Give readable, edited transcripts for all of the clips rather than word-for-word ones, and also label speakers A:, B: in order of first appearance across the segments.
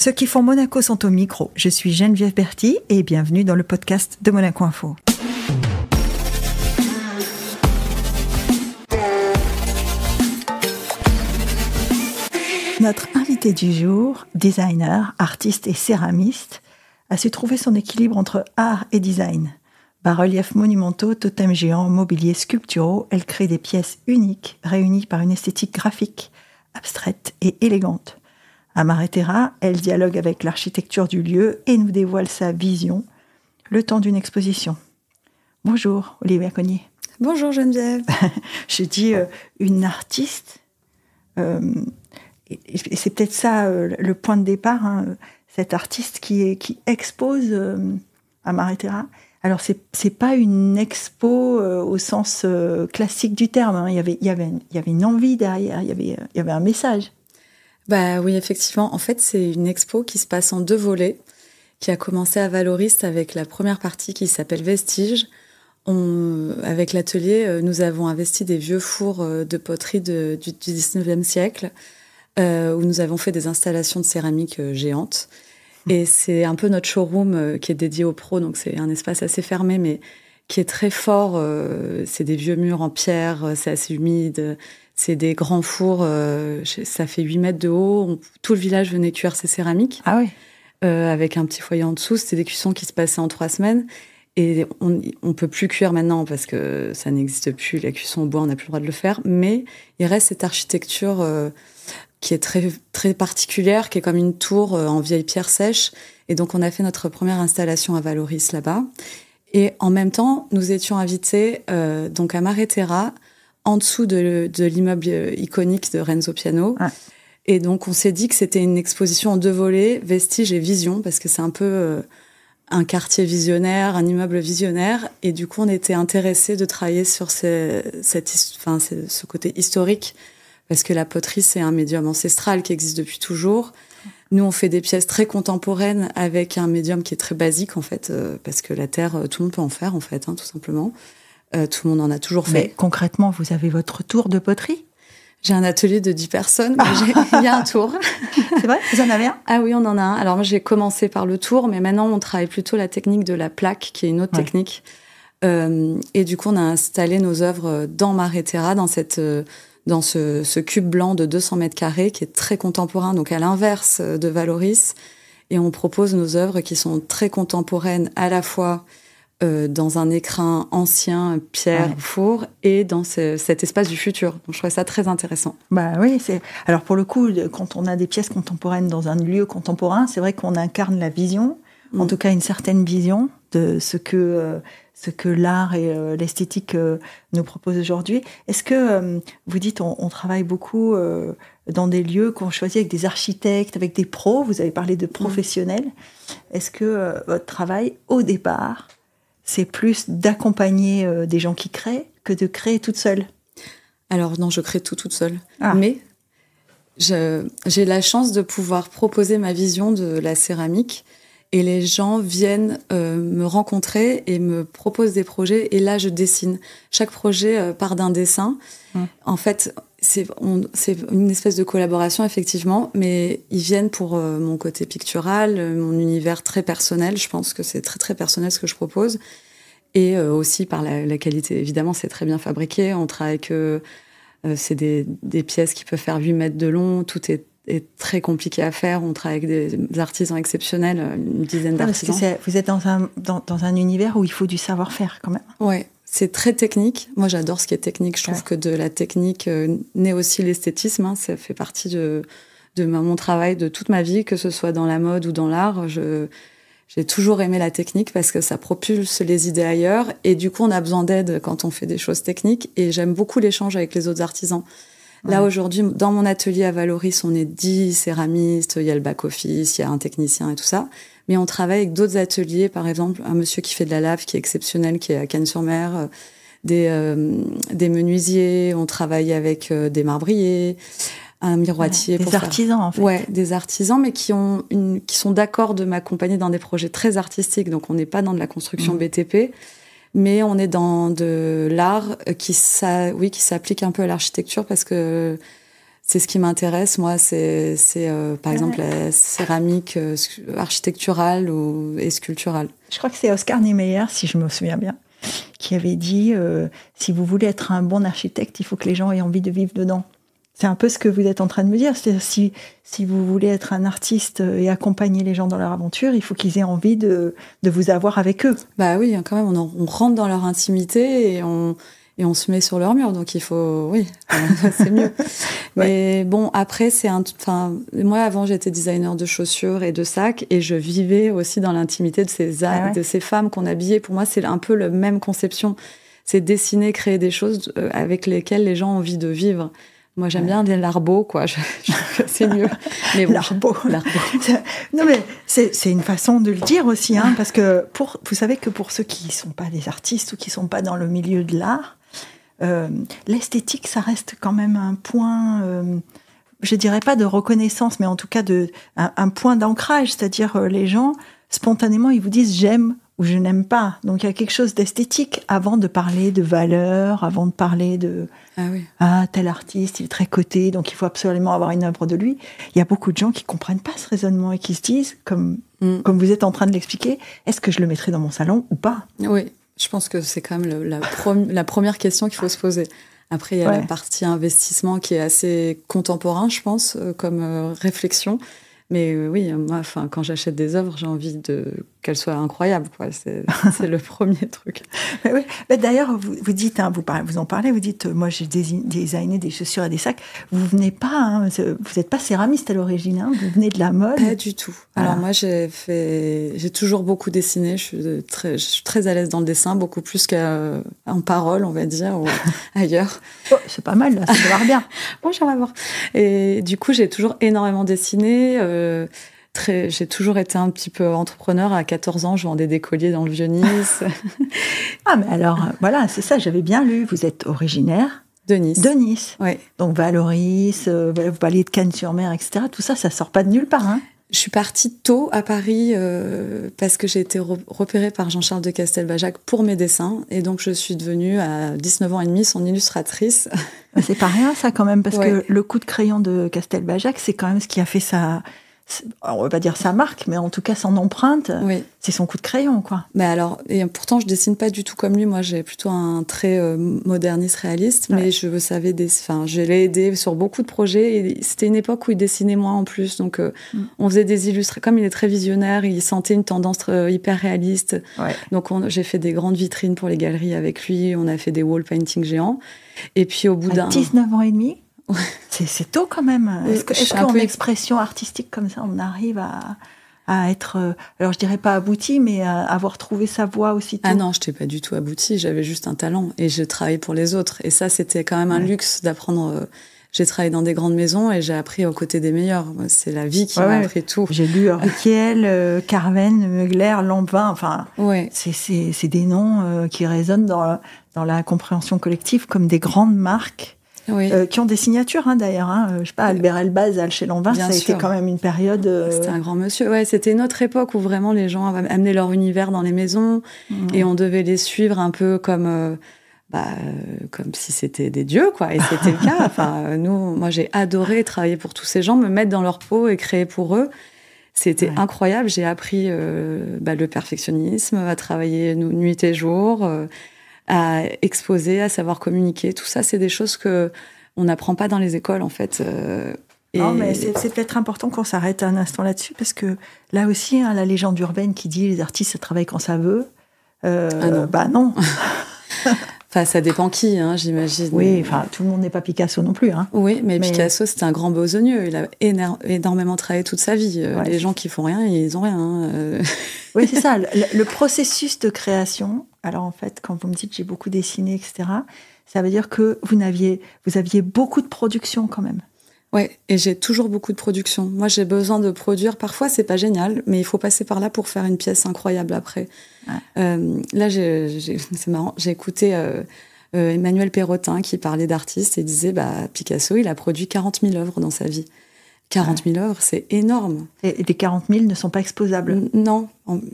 A: Ceux qui font Monaco sont au micro. Je suis Geneviève Berthy et bienvenue dans le podcast de Monaco Info. Notre invité du jour, designer, artiste et céramiste, a su trouver son équilibre entre art et design. Bas-reliefs monumentaux, totems géants, mobiliers sculpturaux, elle crée des pièces uniques, réunies par une esthétique graphique, abstraite et élégante. À Maréterra, elle dialogue avec l'architecture du lieu et nous dévoile sa vision, le temps d'une exposition. Bonjour, Olivia Cognier.
B: Bonjour Geneviève.
A: Je dis une artiste, et c'est peut-être ça le point de départ, hein, cette artiste qui expose à Maréterra. Alors, c'est pas une expo au sens classique du terme. Hein. Il y avait une envie derrière, il y avait un message.
B: Bah oui, effectivement. En fait, c'est une expo qui se passe en 2 volets, qui a commencé à Valoris avec la première partie qui s'appelle Vestiges. Avec l'atelier, nous avons investi des vieux fours de poterie du 19e siècle, où nous avons fait des installations de céramique géantes. Et c'est un peu notre showroom qui est dédié aux pros, donc c'est un espace assez fermé, mais qui est très fort. C'est des vieux murs en pierre, c'est assez humide, c'est des grands fours, ça fait 8 mètres de haut. Tout le village venait cuire ses céramiques.
A: Ah oui.
B: Avec un petit foyer en dessous. C'était des cuissons qui se passaient en 3 semaines. Et on peut plus cuire maintenant parce que ça n'existe plus. La cuisson au bois, on n'a plus le droit de le faire. Mais il reste cette architecture qui est très, très particulière, qui est comme une tour en vieille pierre sèche. Et donc, on a fait notre première installation à Valoris là-bas. Et en même temps, nous étions invités donc à Maréterra, en dessous de l'immeuble iconique de Renzo Piano. Ah. Et donc, on s'est dit que c'était une exposition en 2 volets, Vestiges et Vision, parce que c'est un peu un quartier visionnaire, un immeuble visionnaire. Et du coup, on était intéressés de travailler sur ce côté historique, parce que la poterie, c'est un médium ancestral qui existe depuis toujours. Nous, on fait des pièces très contemporaines avec un médium qui est très basique, en fait, parce que la terre, tout le monde peut en faire, en fait, hein, tout simplement. Tout le monde en a toujours fait.
A: Mais concrètement, vous avez votre tour de poterie ?
B: J'ai un atelier de 10 personnes, mais il y a un tour.
A: C'est vrai ? Vous en avez un ?
B: Ah oui, on en a un. Alors moi, j'ai commencé par le tour, mais maintenant, on travaille plutôt la technique de la plaque, qui est une autre technique. Et du coup, on a installé nos œuvres dans Maréterra, dans ce cube blanc de 200 mètres carrés, qui est très contemporain, donc à l'inverse de Valoris. Et on propose nos œuvres qui sont très contemporaines, à la fois dans un écrin ancien, pierre, four, et dans cet espace du futur. Donc, je trouvais ça très intéressant.
A: Bah oui, alors pour le coup, quand on a des pièces contemporaines dans un lieu contemporain, c'est vrai qu'on incarne la vision, en tout cas une certaine vision de ce que l'art et l'esthétique nous proposent aujourd'hui. Est-ce que, vous dites, on travaille beaucoup dans des lieux qu'on choisit avec des architectes, avec des pros, vous avez parlé de professionnels. Est-ce que votre travail, au départ, c'est plus d'accompagner des gens qui créent que de créer toute seule?
B: Alors non, je crée tout toute seule. Ah. Mais j'ai la chance de pouvoir proposer ma vision de la céramique et les gens viennent me rencontrer et me proposent des projets et là, je dessine. Chaque projet part d'un dessin. En fait, c'est une espèce de collaboration, effectivement, mais ils viennent pour mon côté pictural, mon univers très personnel. Je pense que c'est très, très personnel ce que je propose. Et aussi par la qualité. Évidemment, c'est très bien fabriqué. On travaille c'est des pièces qui peuvent faire 8 mètres de long. Tout est très compliqué à faire. On travaille avec des artisans exceptionnels, une dizaine d'artisans.
A: Parce que vous êtes dans un univers où il faut du savoir-faire, quand même.
B: Ouais. C'est très technique. Moi, j'adore ce qui est technique. Je trouve que de la technique naît aussi l'esthétisme. Hein. Ça fait partie de mon travail de toute ma vie, que ce soit dans la mode ou dans l'art. J'ai toujours aimé la technique parce que ça propulse les idées ailleurs. Et du coup, on a besoin d'aide quand on fait des choses techniques. Et j'aime beaucoup l'échange avec les autres artisans. Là, aujourd'hui, dans mon atelier à Valoris, on est 10 céramistes. Il y a le back-office, il y a un technicien et tout ça. Mais on travaille avec d'autres ateliers, par exemple, un monsieur qui fait de la lave, qui est exceptionnel, qui est à Cannes-sur-Mer, des menuisiers, on travaille avec des marbriers, un miroitier.
A: Des artisans, en fait.
B: Ouais, des artisans, mais qui sont d'accord de m'accompagner dans des projets très artistiques. Donc, on n'est pas dans de la construction BTP, mais on est dans de l'art qui s'applique un peu à l'architecture parce que c'est ce qui m'intéresse, moi, c'est par exemple la céramique architecturale et sculpturale.
A: Je crois que c'est Oscar Niemeyer, si je me souviens bien, qui avait dit si vous voulez être un bon architecte, il faut que les gens aient envie de vivre dedans. C'est un peu ce que vous êtes en train de me dire. C'est-à-dire, si vous voulez être un artiste et accompagner les gens dans leur aventure, il faut qu'ils aient envie de vous avoir avec eux.
B: Bah oui, quand même, on rentre dans leur intimité et on se met sur leur mur. Donc il faut, oui, c'est mieux. Mais bon, après, moi, avant, j'étais designer de chaussures et de sacs et je vivais aussi dans l'intimité de ces femmes qu'on habillait. Pour moi, c'est un peu la même conception. C'est dessiner, créer des choses avec lesquelles les gens ont envie de vivre. Moi, j'aime bien l'arbo, quoi. C'est mieux. Mais bon,
A: l'arbo. Non, mais c'est une façon de le dire aussi, hein, parce que vous savez que pour ceux qui ne sont pas des artistes ou qui ne sont pas dans le milieu de l'art, l'esthétique, ça reste quand même un point, je dirais pas de reconnaissance, mais en tout cas un point d'ancrage. C'est-à-dire, les gens, spontanément, ils vous disent « j'aime » ou je n'aime pas. Donc il y a quelque chose d'esthétique avant de parler de valeur, avant de parler de tel artiste, il est très coté, donc il faut absolument avoir une œuvre de lui. Il y a beaucoup de gens qui comprennent pas ce raisonnement et qui se disent, comme vous êtes en train de l'expliquer, est-ce que je le mettrai dans mon salon ou pas?
B: Oui, je pense que c'est quand même la première question qu'il faut se poser. Après, il y a la partie investissement qui est assez contemporain, je pense, comme réflexion. Mais oui, moi, quand j'achète des œuvres, j'ai envie qu'elles soient incroyables, quoi. C'est le premier truc.
A: Oui. Mais d'ailleurs, vous dites, hein, vous en parlez, vous dites, moi j'ai designé des chaussures et des sacs. Vous venez pas, hein, vous n'êtes pas céramiste à l'origine, hein, vous venez de la mode.
B: Pas du tout. Alors moi, j'ai toujours beaucoup dessiné. Je suis très à l'aise dans le dessin, beaucoup plus qu'en parole, on va dire, ou ailleurs.
A: Oh, c'est pas mal, là, ça démarre bien.
B: Bon, j'aimerais voir. Et du coup, j'ai toujours énormément dessiné. J'ai toujours été un petit peu entrepreneur. À 14 ans, je vendais des colliers dans le Vieux-Nice.
A: Ah, mais alors, voilà, c'est ça, j'avais bien lu. Vous êtes originaire
B: de Nice.
A: De Nice.
B: Oui.
A: Donc, Valoris, vous parliez de Cannes-sur-Mer, etc. Tout ça, ça sort pas de nulle part, hein.
B: Je suis partie tôt à Paris parce que j'ai été repérée par Jean-Charles de Castelbajac pour mes dessins. Et donc, je suis devenue, à 19 ans et demi, son illustratrice.
A: C'est pas rien, ça, quand même, parce que le coup de crayon de Castelbajac, c'est quand même ce qui a fait on va pas dire sa marque, mais en tout cas son empreinte, c'est son coup de crayon, quoi.
B: Mais alors, et pourtant, je dessine pas du tout comme lui. Moi, j'ai plutôt un trait moderniste, réaliste, mais je l'ai aidé sur beaucoup de projets. Et c'était une époque où il dessinait moins en plus, donc on faisait des illustrations. Comme il est très visionnaire, il sentait une tendance hyper réaliste. Ouais. Donc, j'ai fait des grandes vitrines pour les galeries avec lui. On a fait des wall paintings géants. Et puis, au bout d'un
A: 19 ans et demi. C'est tôt quand même. Est-ce qu'en expression artistique comme ça, on arrive à être, alors je dirais pas abouti, mais à avoir trouvé sa voie aussi tôt?
B: Ah non, je n'étais pas du tout abouti, j'avais juste un talent et je travaillais pour les autres. Et ça, c'était quand même un luxe d'apprendre. J'ai travaillé dans des grandes maisons et j'ai appris aux côtés des meilleurs. C'est la vie qui m'a appris tout.
A: J'ai lu Riquel, Carven, Mugler, Lanvin, enfin, c'est des noms qui résonnent dans la compréhension collective comme des grandes marques. Qui ont des signatures, hein, d'ailleurs. Hein. Je sais pas, Albert Elbaz, chez Lanvin, ça a été quand même une période...
B: C'était un grand monsieur. Ouais, c'était une autre époque où vraiment les gens amenaient leur univers dans les maisons et on devait les suivre un peu comme si c'était des dieux, quoi. Et c'était le cas. Enfin, moi, j'ai adoré travailler pour tous ces gens, me mettre dans leur peau et créer pour eux. C'était incroyable. J'ai appris le perfectionnisme, à travailler nuit et jour... à exposer, à savoir communiquer. Tout ça, c'est des choses qu'on n'apprend pas dans les écoles, en fait.
A: Non, mais c'est peut-être important qu'on s'arrête un instant là-dessus, parce que là aussi, hein, la légende urbaine qui dit les artistes, ça travaille quand ça veut.
B: Non.
A: Bah non.
B: Enfin, ça dépend qui, hein, j'imagine.
A: Oui, enfin, tout le monde n'est pas Picasso non plus. Hein.
B: Oui, mais Picasso, c'était un grand besogneux. Il a énormément travaillé toute sa vie. Les gens qui font rien, ils ont rien.
A: Oui, c'est ça. Le processus de création. Alors, en fait, quand vous me dites j'ai beaucoup dessiné, etc., ça veut dire que vous aviez beaucoup de production quand même.
B: Ouais, et j'ai toujours beaucoup de production. Moi, j'ai besoin de produire. Parfois, c'est pas génial, mais il faut passer par là pour faire une pièce incroyable après. Ouais. Là, c'est marrant. J'ai écouté Emmanuel Perrotin qui parlait d'artistes et disait Picasso, il a produit 40 000 œuvres dans sa vie. 40 000 œuvres, c'est énorme.
A: Et les 40 000 ne sont pas exposables?
B: Non.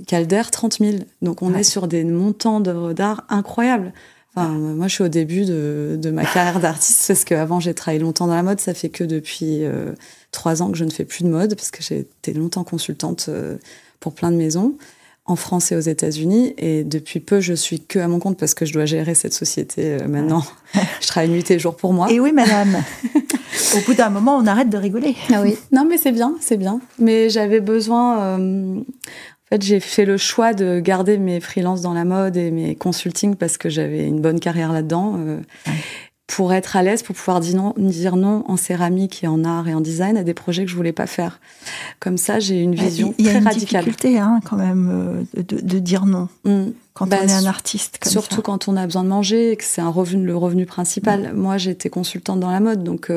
B: Calder, 30 000. Donc, on est sur des montants d'œuvres d'art incroyables. Enfin, moi, je suis au début de ma carrière d'artiste parce qu'avant, j'ai travaillé longtemps dans la mode. Ça fait que depuis 3 ans que je ne fais plus de mode parce que j'ai été longtemps consultante pour plein de maisons en France et aux États-Unis. Et depuis peu, je suis que à mon compte parce que je dois gérer cette société maintenant. Je travaille nuit et jour pour moi.
A: Et oui, madame. Au bout d'un moment, on arrête de rigoler.
B: Ah oui. Non, mais c'est bien, c'est bien. Mais j'avais besoin... En fait, j'ai fait le choix de garder mes freelances dans la mode et mes consultings parce que j'avais une bonne carrière là-dedans. Pour être à l'aise, pour pouvoir dire non en céramique et en art et en design à des projets que je voulais pas faire. Comme ça, j'ai une vision très radicale. Il y a une
A: difficulté quand même de dire non quand on est un artiste comme
B: surtout
A: ça.
B: Quand on a besoin de manger et que c'est le revenu principal. Moi, j'étais consultante dans la mode, donc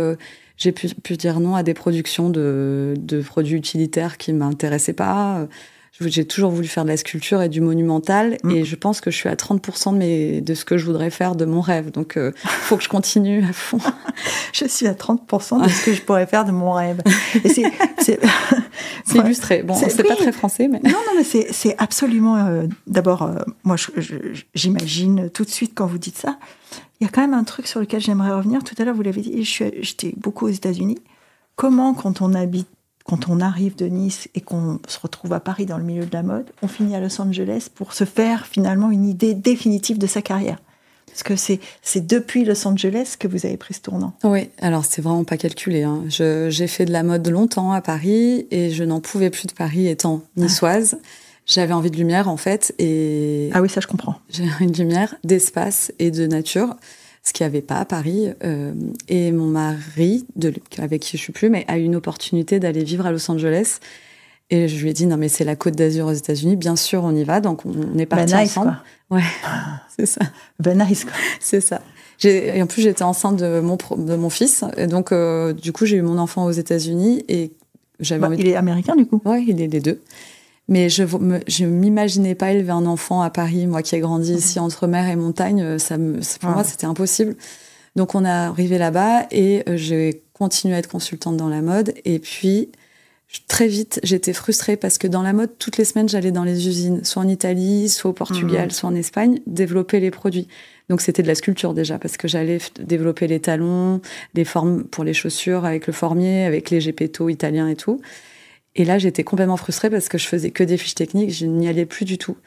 B: j'ai pu dire non à des productions de produits utilitaires qui m'intéressaient pas. J'ai toujours voulu faire de la sculpture et du monumental et je pense que je suis à 30% de ce que je voudrais faire de mon rêve. Donc, faut que je continue à fond.
A: Je suis à 30% de ce que je pourrais faire de mon rêve. Et c'est
B: illustré. Bon, c'est pas très français, mais...
A: Non, mais c'est absolument... D'abord, moi, j'imagine tout de suite quand vous dites ça, il y a quand même un truc sur lequel j'aimerais revenir. Tout à l'heure, vous l'avez dit, j'étais beaucoup aux États-Unis. Comment, quand on arrive de Nice et qu'on se retrouve à Paris dans le milieu de la mode, on finit à Los Angeles pour se faire finalement une idée définitive de sa carrière. Parce que c'est depuis Los Angeles que vous avez pris ce tournant.
B: Oui, alors c'est vraiment pas calculé. J'ai fait de la mode longtemps à Paris et je n'en pouvais plus de Paris étant niçoise. J'avais envie de lumière en fait.
A: Ah oui, ça je comprends.
B: J'ai envie de lumière, d'espace et de nature. Ce qu'il n'y avait pas à Paris. Et mon mari, avec qui je suis plus, mais a eu une opportunité d'aller vivre à Los Angeles. Et je lui ai dit, non, mais c'est la Côte d'Azur aux États-Unis, bien sûr, on y va. Donc, on est partis ensemble.
A: Quoi.
B: Ouais, c'est ça.
A: Ben nice, quoi.
B: C'est ça. Et en plus, j'étais enceinte de mon fils. Et donc, du coup, j'ai eu mon enfant aux États-Unis. Et j'avais envie
A: il est américain, du coup.
B: Oui, il est les deux. Mais je m'imaginais pas élever un enfant à Paris, moi qui ai grandi ici entre mer et montagne, pour moi c'était impossible. Donc on est arrivé là-bas et j'ai continué à être consultante dans la mode. Et puis très vite j'étais frustrée parce que dans la mode, toutes les semaines j'allais dans les usines, soit en Italie, soit au Portugal, soit en Espagne, développer les produits. Donc c'était de la sculpture déjà parce que j'allais développer les talons, les formes pour les chaussures avec le formier, avec les Gepetto italiens et tout. Et là, j'étais complètement frustrée parce que je faisais que des fiches techniques, je n'y allais plus du tout.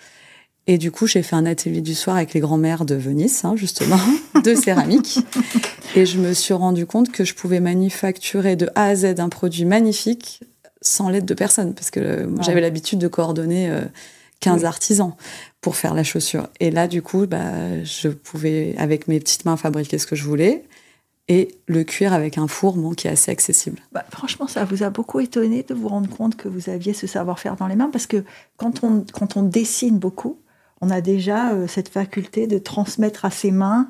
B: Et du coup, j'ai fait un atelier du soir avec les grands-mères de Venise, justement, de céramique. Et je me suis rendu compte que je pouvais manufacturer de A à Z un produit magnifique sans l'aide de personne. Parce que j'avais l'habitude de coordonner 15 artisans pour faire la chaussure. Et là, du coup, je pouvais, avec mes petites mains, fabriquer ce que je voulais. Et le cuir avec un four qui est assez accessible.
A: Franchement, ça vous a beaucoup étonné de vous rendre compte que vous aviez ce savoir-faire dans les mains, parce que quand on dessine beaucoup, on a déjà cette faculté de transmettre à ses mains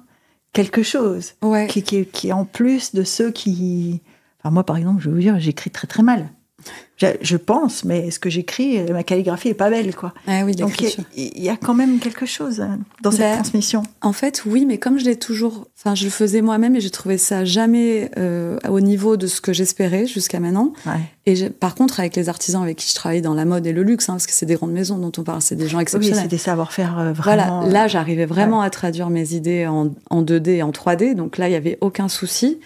A: quelque chose qui est en plus de ceux qui... Enfin, moi, par exemple, je vais vous dire, j'écris très très mal. Je pense, mais ce que j'écris, ma calligraphie est pas belle, quoi.
B: Ah oui,
A: donc il y a quand même quelque chose dans cette transmission.
B: En fait, oui, mais comme je l'ai toujours, je le faisais moi-même et j'ai trouvé ça jamais au niveau de ce que j'espérais jusqu'à maintenant.
A: Ouais.
B: Et par contre, avec les artisans avec qui je travaille dans la mode et le luxe, parce que c'est des grandes maisons dont on parle, c'est des gens exceptionnels.
A: Oui, c'est des savoir-faire vraiment.
B: Voilà, là, j'arrivais vraiment à traduire mes idées en 2D et en 3D, donc là, il y avait aucun souci.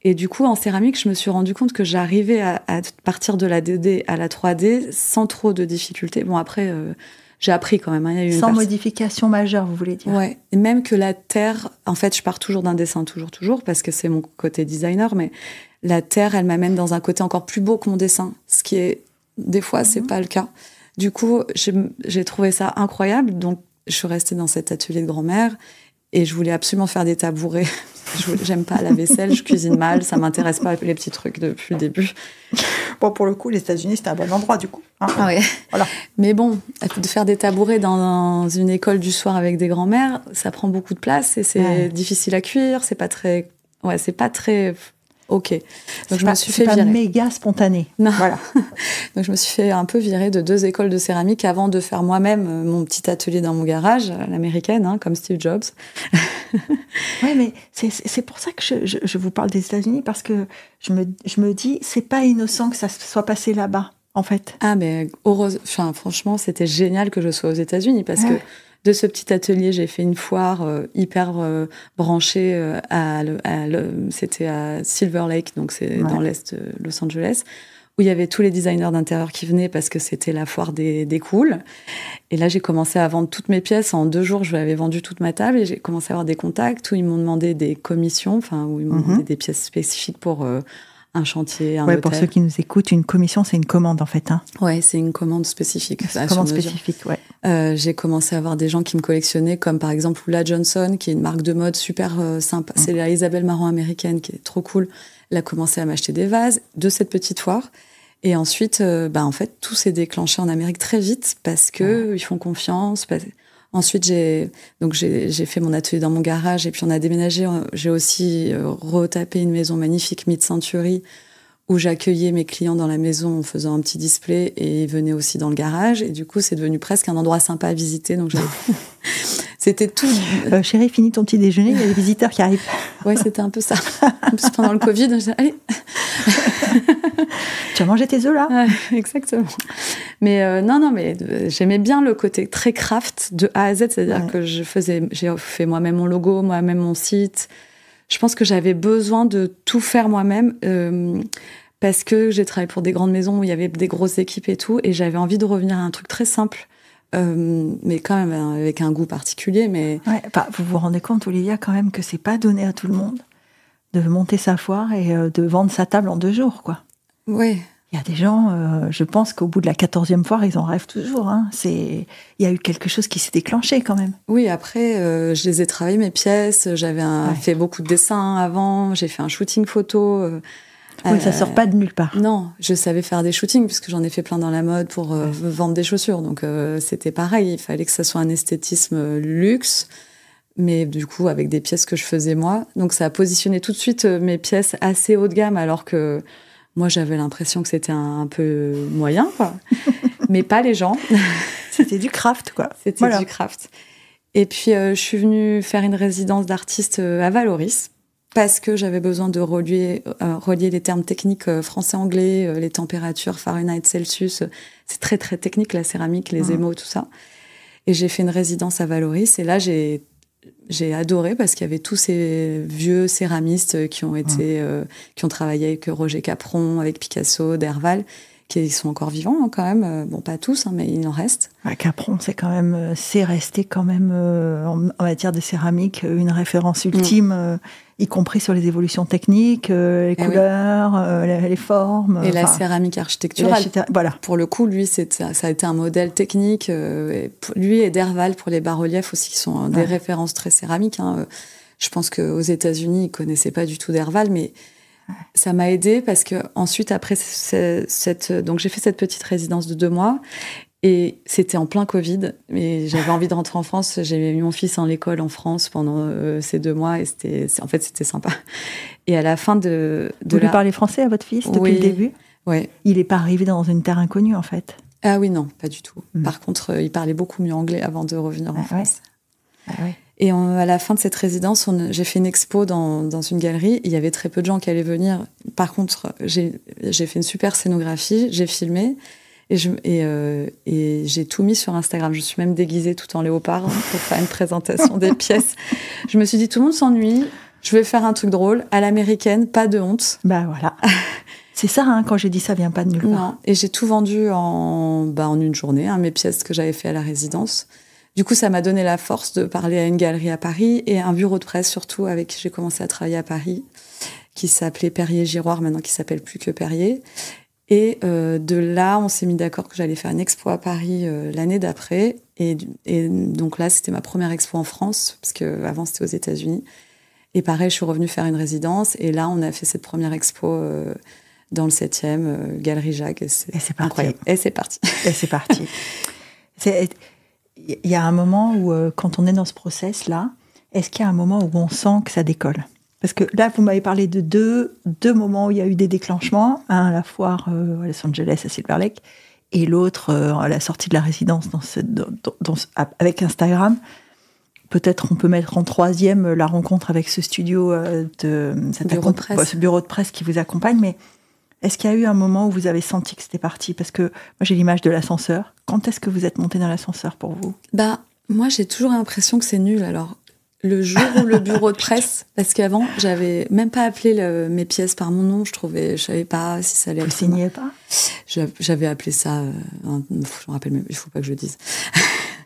B: Et du coup, en céramique, je me suis rendu compte que j'arrivais à partir de la 2D à la 3D sans trop de difficultés. Bon, après, j'ai appris quand même. Il y a eu
A: sans modification majeure, vous voulez dire.
B: Ouais. Et même que la terre, en fait, je pars toujours d'un dessin, toujours, parce que c'est mon côté designer, mais la terre, elle m'amène dans un côté encore plus beau que mon dessin, ce qui est, des fois, c'est pas le cas. Du coup, j'ai trouvé ça incroyable, donc je suis restée dans cet atelier de grand-mère et je voulais absolument faire des tabourets. J'aime pas la vaisselle, je cuisine mal, ça m'intéresse pas les petits trucs depuis le début.
A: Bon, pour le coup, les États-Unis, c'était un bon endroit, du coup.
B: Ah ouais. Voilà. Mais bon, de faire des tabourets dans une école du soir avec des grands-mères, ça prend beaucoup de place et c'est difficile à cuire, c'est pas très OK. Donc je me suis fait virer.
A: C'est pas méga spontané.
B: Non.
A: Voilà.
B: Donc je me suis fait un peu virer de 2 écoles de céramique avant de faire moi-même mon petit atelier dans mon garage, à l'américaine, comme Steve Jobs.
A: Oui, mais c'est pour ça que je vous parle des États-Unis, parce que je me dis, c'est pas innocent que ça soit passé là-bas, en fait.
B: Ah, mais franchement, c'était génial que je sois aux États-Unis, parce que De ce petit atelier, j'ai fait une foire hyper branchée c'était à Silver Lake, donc c'est dans l'est de Los Angeles, où il y avait tous les designers d'intérieur qui venaient parce que c'était la foire des cools. Et là, j'ai commencé à vendre toutes mes pièces. En 2 jours, je avais vendu toute ma table et j'ai commencé à avoir des contacts où ils m'ont demandé des commissions, où ils m'ont demandé des pièces spécifiques pour un chantier, un hôtel.
A: Pour ceux qui nous écoutent, une commission, c'est une commande en fait.
B: Ouais, c'est une commande spécifique.
A: Une commande spécifique, ouais.
B: J'ai commencé à avoir des gens qui me collectionnaient, comme par exemple Ulla Johnson, qui est une marque de mode super sympa. C'est la Isabelle Marant américaine qui est trop cool. Elle a commencé à m'acheter des vases de cette petite foire. Et ensuite, en fait, tout s'est déclenché en Amérique très vite parce que ils font confiance. Ensuite, j'ai fait mon atelier dans mon garage et puis on a déménagé. J'ai aussi retapé une maison magnifique mid-century où j'accueillais mes clients dans la maison en faisant un petit display et ils venaient aussi dans le garage. Et du coup, c'est devenu presque un endroit sympa à visiter. Donc, c'était tout.
A: Chérie, finis ton petit déjeuner, il y a des visiteurs qui arrivent.
B: Ouais, c'était un peu ça. En plus, pendant le Covid, je disais, allez.
A: Tu as mangé tes œufs là ?
B: Ouais, exactement. Mais mais j'aimais bien le côté très craft de A à Z, c'est-à-dire que j'ai fait moi-même mon logo, moi-même mon site. Je pense que j'avais besoin de tout faire moi-même parce que j'ai travaillé pour des grandes maisons où il y avait des grosses équipes et tout, et j'avais envie de revenir à un truc très simple. Mais quand même avec un goût particulier. Mais
A: vous vous rendez compte, Olivia, quand même que c'est pas donné à tout le monde de monter sa foire et de vendre sa table en 2 jours, quoi.
B: Oui.
A: Il y a des gens, je pense qu'au bout de la 14e foire, ils en rêvent toujours. Hein. Il y a eu quelque chose qui s'est déclenché quand même.
B: Oui, après, je les ai travaillées, mes pièces. J'avais fait beaucoup de dessins avant. J'ai fait un shooting photo.
A: Oui, ça sort pas de nulle part.
B: Non, je savais faire des shootings puisque j'en ai fait plein dans la mode pour vendre des chaussures. Donc, c'était pareil. Il fallait que ça soit un esthétisme luxe, mais du coup, avec des pièces que je faisais moi. Donc, ça a positionné tout de suite mes pièces assez haut de gamme, alors que moi, j'avais l'impression que c'était un peu moyen, quoi. Mais pas les gens.
A: C'était du craft, quoi.
B: C'était du craft. Et puis, je suis venue faire une résidence d'artiste à Valoris parce que j'avais besoin de relier les termes techniques français-anglais, les températures Fahrenheit, Celsius. C'est très, très technique, la céramique, les émaux, tout ça. Et j'ai fait une résidence à Valoris. Et là, j'ai adoré parce qu'il y avait tous ces vieux céramistes qui ont travaillé avec Roger Capron, avec Picasso, Derval, qui sont encore vivants hein, quand même. Bon, pas tous, hein, mais il en reste.
A: Capron, c'est resté quand même en matière de céramique une référence ultime, y compris sur les évolutions techniques, les couleurs, les formes.
B: Et la céramique architecturale.
A: Voilà.
B: Pour le coup, lui, ça a été un modèle technique. Lui et Derval pour les bas-reliefs aussi, qui sont des références très céramiques. Hein. Je pense qu'aux États-Unis, ils ne connaissaient pas du tout Derval, mais ça m'a aidée parce que ensuite, après donc j'ai fait cette petite résidence de 2 mois. Et c'était en plein Covid, mais j'avais envie de rentrer en France. J'ai mis mon fils en école en France pendant ces 2 mois et c'était sympa. Et à la fin
A: Vous lui parlez français à votre fils depuis le début ?
B: Oui.
A: Il n'est pas arrivé dans une terre inconnue, en fait.
B: Ah oui, non, pas du tout. Par contre, il parlait beaucoup mieux anglais avant de revenir en France. Et à la fin de cette résidence, j'ai fait une expo dans une galerie. Il y avait très peu de gens qui allaient venir. Par contre, j'ai fait une super scénographie, j'ai filmé. Et j'ai tout mis sur Instagram. Je suis même déguisée tout en léopard pour faire une présentation des pièces. Je me suis dit, tout le monde s'ennuie. Je vais faire un truc drôle, à l'américaine, pas de honte.
A: Voilà. C'est ça, hein, quand j'ai dit ça vient pas de nulle part.
B: Non. Et j'ai tout vendu en une journée, mes pièces que j'avais fait à la résidence. Du coup, ça m'a donné la force de parler à une galerie à Paris et un bureau de presse surtout avec qui j'ai commencé à travailler à Paris, qui s'appelait Perrier-Giroir, maintenant qui s'appelle plus que Perrier. Et de là, on s'est mis d'accord que j'allais faire une expo à Paris l'année d'après. Et donc là, c'était ma première expo en France, parce qu'avant, c'était aux États-Unis. Et pareil, je suis revenue faire une résidence. Et là, on a fait cette première expo dans le 7e, Galerie Jacques. Et c'est incroyable. Et c'est parti.
A: Et c'est parti. Il y a un moment où, quand on est dans ce process-là, est-ce qu'il y a un moment où on sent que ça décolle ? Parce que là, vous m'avez parlé de deux moments où il y a eu des déclenchements. Un à la foire à Los Angeles, à Silver Lake, et l'autre à la sortie de la résidence avec Instagram. Peut-être on peut mettre en 3e la rencontre avec ce studio, ce bureau de presse qui vous accompagne. Mais est-ce qu'il y a eu un moment où vous avez senti que c'était parti ? Parce que moi, j'ai l'image de l'ascenseur. Quand est-ce que vous êtes monté dans l'ascenseur pour vous ?
B: Moi, j'ai toujours l'impression que c'est nul. Alors, le jour où le bureau de presse, parce qu'avant, j'avais même pas appelé mes pièces par mon nom. Je savais pas si ça allait être.
A: Vous signez pas?
B: J'avais appelé ça. Je me rappelle même. Il faut pas que je le dise.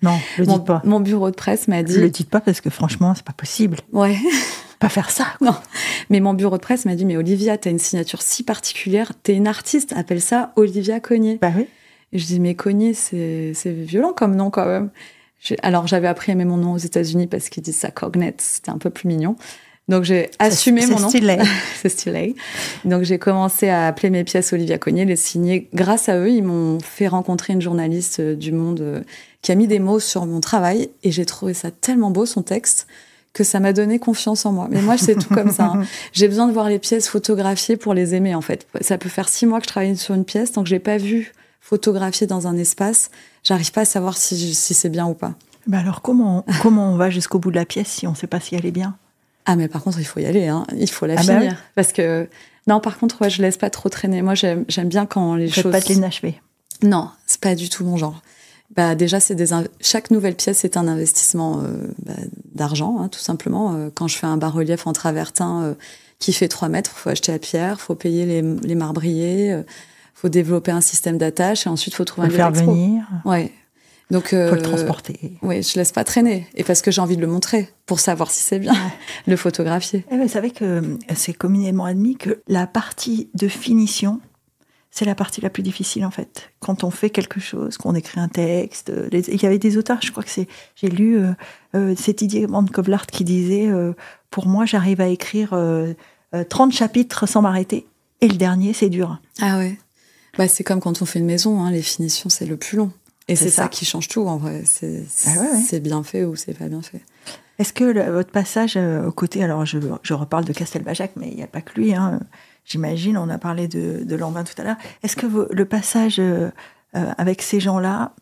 A: Non, le dites pas.
B: Mon bureau de presse m'a dit.
A: Le dites pas parce que franchement, c'est pas possible.
B: Ouais.
A: Pas faire ça. Quoi.
B: Non. Mais mon bureau de presse m'a dit, mais Olivia, t'as une signature si particulière. T'es une artiste. Appelle ça Olivia Cognier.
A: Bah oui.
B: Et je dis, mais Cognier, c'est violent comme nom quand même. Alors, j'avais appris à aimer mon nom aux États-Unis parce qu'ils disent ça Cognette, c'était un peu plus mignon. Donc, j'ai assumé mon nom. C'est stylé. C'est stylé. Donc, j'ai commencé à appeler mes pièces Olivia Cognier, les signer. Grâce à eux, ils m'ont fait rencontrer une journaliste du Monde qui a mis des mots sur mon travail. Et j'ai trouvé ça tellement beau, son texte, que ça m'a donné confiance en moi. Mais moi, c'est tout comme ça. Hein. J'ai besoin de voir les pièces photographiées pour les aimer, en fait. Ça peut faire 6 mois que je travaille sur une pièce, tant que je l'ai pas vue photographiée dans un espace, j'arrive pas à savoir si c'est bien ou pas.
A: Ben alors, comment on va jusqu'au bout de la pièce si on sait pas si elle est bien?
B: Ah, mais par contre, il faut y aller, hein. Il faut la finir. Bah oui. Parce que, non, par contre, ouais, je laisse pas trop traîner. Moi, j'aime bien quand les choses...
A: pas de l'inachevé.
B: Non, c'est pas du tout mon genre. Bah, déjà, chaque nouvelle pièce est un investissement d'argent, hein, tout simplement. Quand je fais un bas-relief en travertin qui fait 3 mètres, faut acheter la pierre, faut payer les marbriers, faut développer un système d'attache et ensuite faut trouver un lieu d'expo.
A: Faire venir.
B: Ouais. Donc,
A: faut le transporter.
B: Oui, je laisse pas traîner. Et parce que j'ai envie de le montrer pour savoir si c'est bien, le photographier.
A: Vous savez que c'est communément admis que la partie de finition, c'est la partie la plus difficile en fait. Quand on fait quelque chose, qu'on écrit un texte. Il y avait des auteurs, je crois que j'ai lu, c'est Didier Van Kovlart qui disait pour moi, j'arrive à écrire 30 chapitres sans m'arrêter. Et le dernier, c'est dur.
B: Ah ouais. Bah, c'est comme quand on fait une maison, hein, les finitions, c'est le plus long. Et c'est ça qui change tout, en vrai. C'est bien fait ou c'est pas bien fait.
A: Est-ce que votre passage aux côtés, alors je reparle de Castelbajac, mais il n'y a pas que lui, hein, j'imagine, on a parlé de Lanvin tout à l'heure. Est-ce que le passage avec ces gens-là,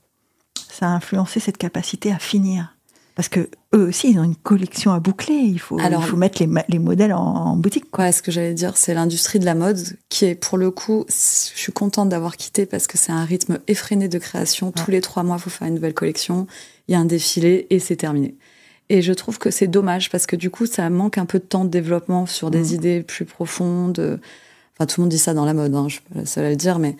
A: ça a influencé cette capacité à finir? Parce que eux aussi, ils ont une collection à boucler. Il faut mettre les modèles en boutique. Quoi.
B: Ouais, ce que j'allais dire, c'est l'industrie de la mode qui est, pour le coup, je suis contente d'avoir quitté parce que c'est un rythme effréné de création. Tous les 3 mois, il faut faire une nouvelle collection. Il y a un défilé et c'est terminé. Et je trouve que c'est dommage parce que du coup, ça manque un peu de temps de développement sur des idées plus profondes. Enfin, tout le monde dit ça dans la mode, hein, je suis pas la seule à le dire, mais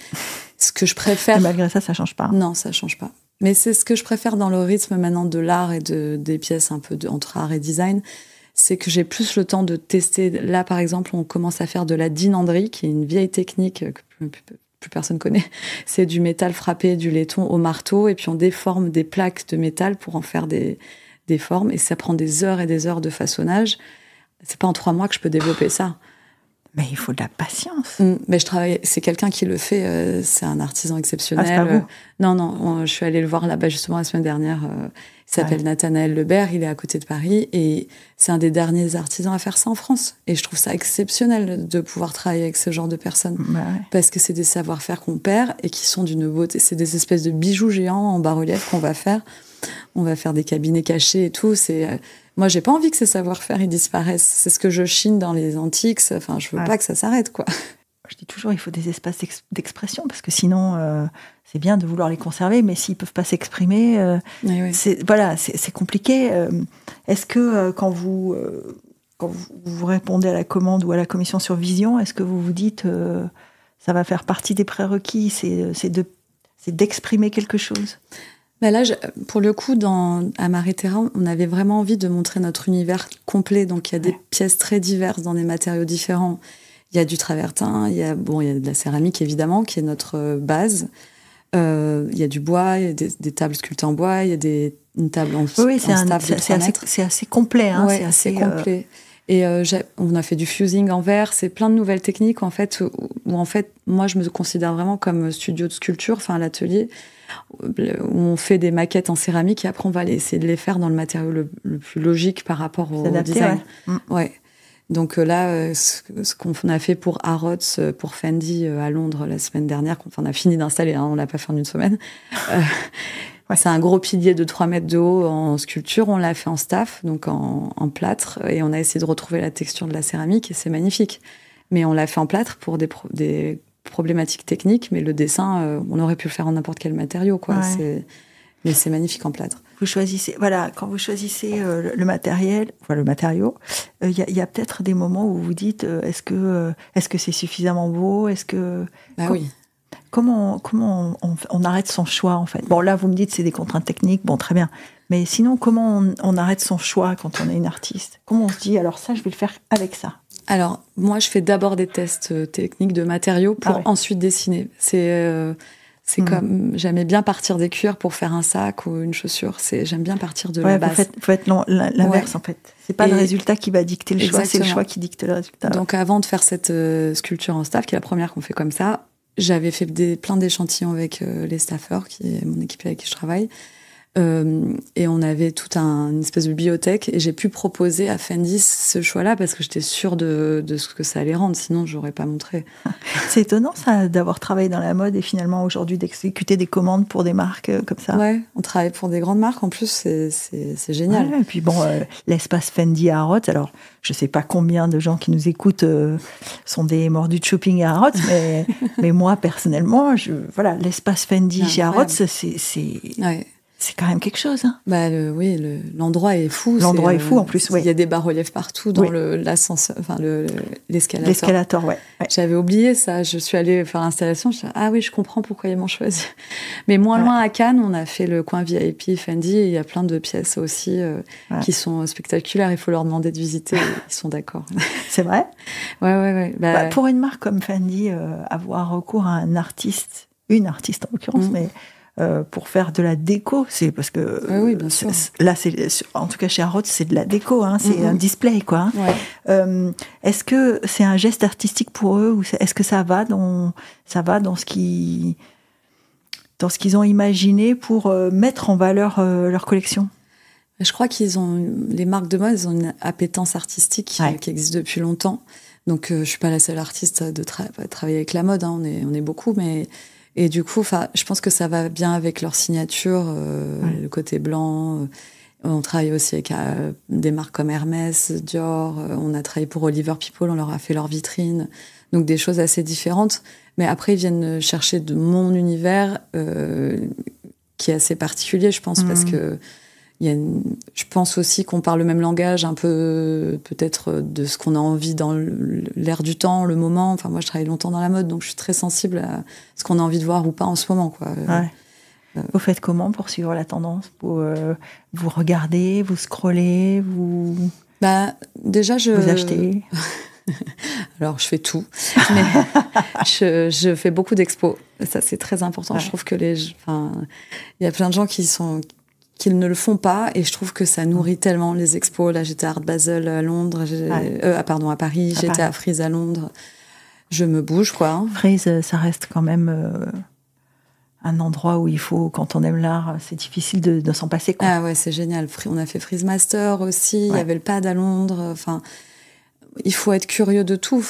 B: ce que je préfère...
A: Et malgré ça change pas.
B: Non, ça change pas. Mais c'est ce que je préfère dans le rythme maintenant de l'art et des pièces un peu entre art et design, c'est que j'ai plus le temps de tester. Là, par exemple, on commence à faire de la dinanderie, qui est une vieille technique que plus personne connaît. C'est du métal frappé, du laiton au marteau, et puis on déforme des plaques de métal pour en faire des formes, et ça prend des heures et des heures de façonnage. C'est pas en 3 mois que je peux développer ça.
A: Mais il faut de la patience.
B: Mais c'est quelqu'un qui le fait, c'est un artisan exceptionnel.
A: Ah, c'est pas vous.
B: Non, je suis allée le voir là-bas justement la semaine dernière. Il s'appelle Nathanaël Lebert, il est à côté de Paris et c'est un des derniers artisans à faire ça en France. Et je trouve ça exceptionnel de pouvoir travailler avec ce genre de personnes. Parce que c'est des savoir-faire qu'on perd et qui sont d'une beauté. C'est des espèces de bijoux géants en bas-relief qu'on va faire. On va faire des cabinets cachés et tout. Moi, j'ai pas envie que ces savoir-faire ils disparaissent. C'est ce que je chine dans les antiques. Enfin, je veux pas que ça s'arrête, quoi.
A: Je dis toujours, il faut des espaces d'expression parce que sinon, c'est bien de vouloir les conserver, mais s'ils peuvent pas s'exprimer, c'est compliqué. Est-ce que quand vous répondez à la commande ou à la commission sur vision, est-ce que vous vous dites, ça va faire partie des prérequis, c'est d'exprimer quelque chose?
B: Bah là, pour le coup, à Marie-Terra, on avait vraiment envie de montrer notre univers complet. Donc, il y a des pièces très diverses dans des matériaux différents. Il y a du travertin, il y a de la céramique, évidemment, qui est notre base. Il y a du bois, il y a des tables sculptées en bois, il y a une table en staff de 3 mètres.
A: C'est assez complet. Hein,
B: c'est assez complet. Et on a fait du fusing en verre. C'est plein de nouvelles techniques, en fait, où en fait, moi, je me considère vraiment comme studio de sculpture, enfin, à l'atelier, où on fait des maquettes en céramique et après on va essayer de les faire dans le matériau le plus logique par rapport au design. Ouais. Donc là, ce qu'on a fait pour Harrods, pour Fendi à Londres la semaine dernière, on a fini d'installer, hein, on l'a pas fait en une semaine. C'est un gros pilier de 3 mètres de haut en sculpture, on l'a fait en staff, donc en plâtre, et on a essayé de retrouver la texture de la céramique et c'est magnifique. Mais on l'a fait en plâtre pour des problématiques techniques, mais le dessin, on aurait pu le faire en n'importe quel matériau, quoi. Mais c'est magnifique en plâtre.
A: vous choisissez, voilà, quand vous choisissez le matériel, le matériau, il y a peut-être des moments où vous dites, est-ce que c'est suffisamment beau, est-ce que
B: Oui.
A: Comment on arrête son choix, en fait? Bon, là, vous me dites c'est des contraintes techniques, bon, très bien. Mais sinon, comment on arrête son choix quand on est une artiste? Comment on se dit, alors ça, je vais le faire avec ça?
B: Alors, moi, je fais d'abord des tests techniques de matériaux pour ensuite dessiner. C'est comme, j'aimais bien partir des cuirs pour faire un sac ou une chaussure. J'aime bien partir de la base.
A: Vous faites l'inverse, en fait. C'est pas le résultat qui va dicter le choix, c'est le choix qui dicte le résultat.
B: Donc, avant de faire cette sculpture en staff, qui est la première qu'on fait comme ça, j'avais fait plein d'échantillons avec les staffeurs, qui est mon équipe avec qui je travaille. Et on avait toute une espèce de bibliothèque et j'ai pu proposer à Fendi ce choix-là parce que j'étais sûre de ce que ça allait rendre, sinon je n'aurais pas montré.
A: C'est étonnant ça, d'avoir travaillé dans la mode et finalement aujourd'hui d'exécuter des commandes pour des marques comme ça.
B: Ouais, on travaille pour des grandes marques en plus, c'est génial.
A: Ouais, et puis bon, l'espace Fendi à Harrods, alors je ne sais pas combien de gens qui nous écoutent sont des mordus de shopping à Harrods, mais moi personnellement, l'espace Fendi chez Harrods, c'est quand même quelque chose. Hein.
B: L'endroit est fou.
A: L'endroit est fou en plus, oui.
B: Il y a des bas-reliefs partout dans l'ascenseur, l'escalator.
A: L'escalator, ouais.
B: J'avais oublié ça. Je suis allée faire l'installation. Je dis, je comprends pourquoi ils m'ont choisi. Mais moins loin à Cannes, on a fait le coin VIP Fendi. Et il y a plein de pièces aussi qui sont spectaculaires. Il faut leur demander de visiter. Ils sont d'accord.
A: C'est vrai?
B: Ouais.
A: Pour une marque comme Fendi, avoir recours à une artiste en l'occurrence, mais pour faire de la déco, c'est parce que
B: oui, bien sûr.
A: Là, en tout cas chez Harrods, c'est de la déco, hein, c'est un display, quoi.
B: Ouais.
A: Est-ce que c'est un geste artistique pour eux ou est-ce que ça va dans ce qu'ils ont imaginé pour mettre en valeur leur collection?
B: Je crois les marques de mode, ils ont une appétence artistique qui existe depuis longtemps. Donc je suis pas la seule artiste de travailler avec la mode, hein, on est beaucoup, mais et du coup, je pense que ça va bien avec leur signature, le côté blanc. On travaille aussi avec des marques comme Hermès, Dior. On a travaillé pour Oliver People, on leur a fait leur vitrine. Donc des choses assez différentes. Mais après, ils viennent chercher de mon univers qui est assez particulier, je pense, parce que je pense aussi qu'on parle le même langage, un peu peut-être de ce qu'on a envie dans l'air du temps, le moment. Enfin, moi, je travaille longtemps dans la mode, donc je suis très sensible à ce qu'on a envie de voir ou pas en ce moment, quoi.
A: Vous faites comment pour suivre la tendance? Vous regardez, vous scrollez,
B: déjà,
A: vous achetez?
B: Alors, je fais tout. Mais je fais beaucoup d'expos. Ça, c'est très important. Je trouve que il y a plein de gens qu'ils ne le font pas, et je trouve que ça nourrit tellement les expos. Là, j'étais à Art Basel à Londres, à Paris, j'étais à Frieze à Londres. Je me bouge, quoi.
A: Frieze, ça reste quand même un endroit où il faut, quand on aime l'art, c'est difficile de s'en passer, quoi.
B: Ah ouais, c'est génial. On a fait Frieze Master aussi, il y avait le Pad à Londres, il faut être curieux de tout.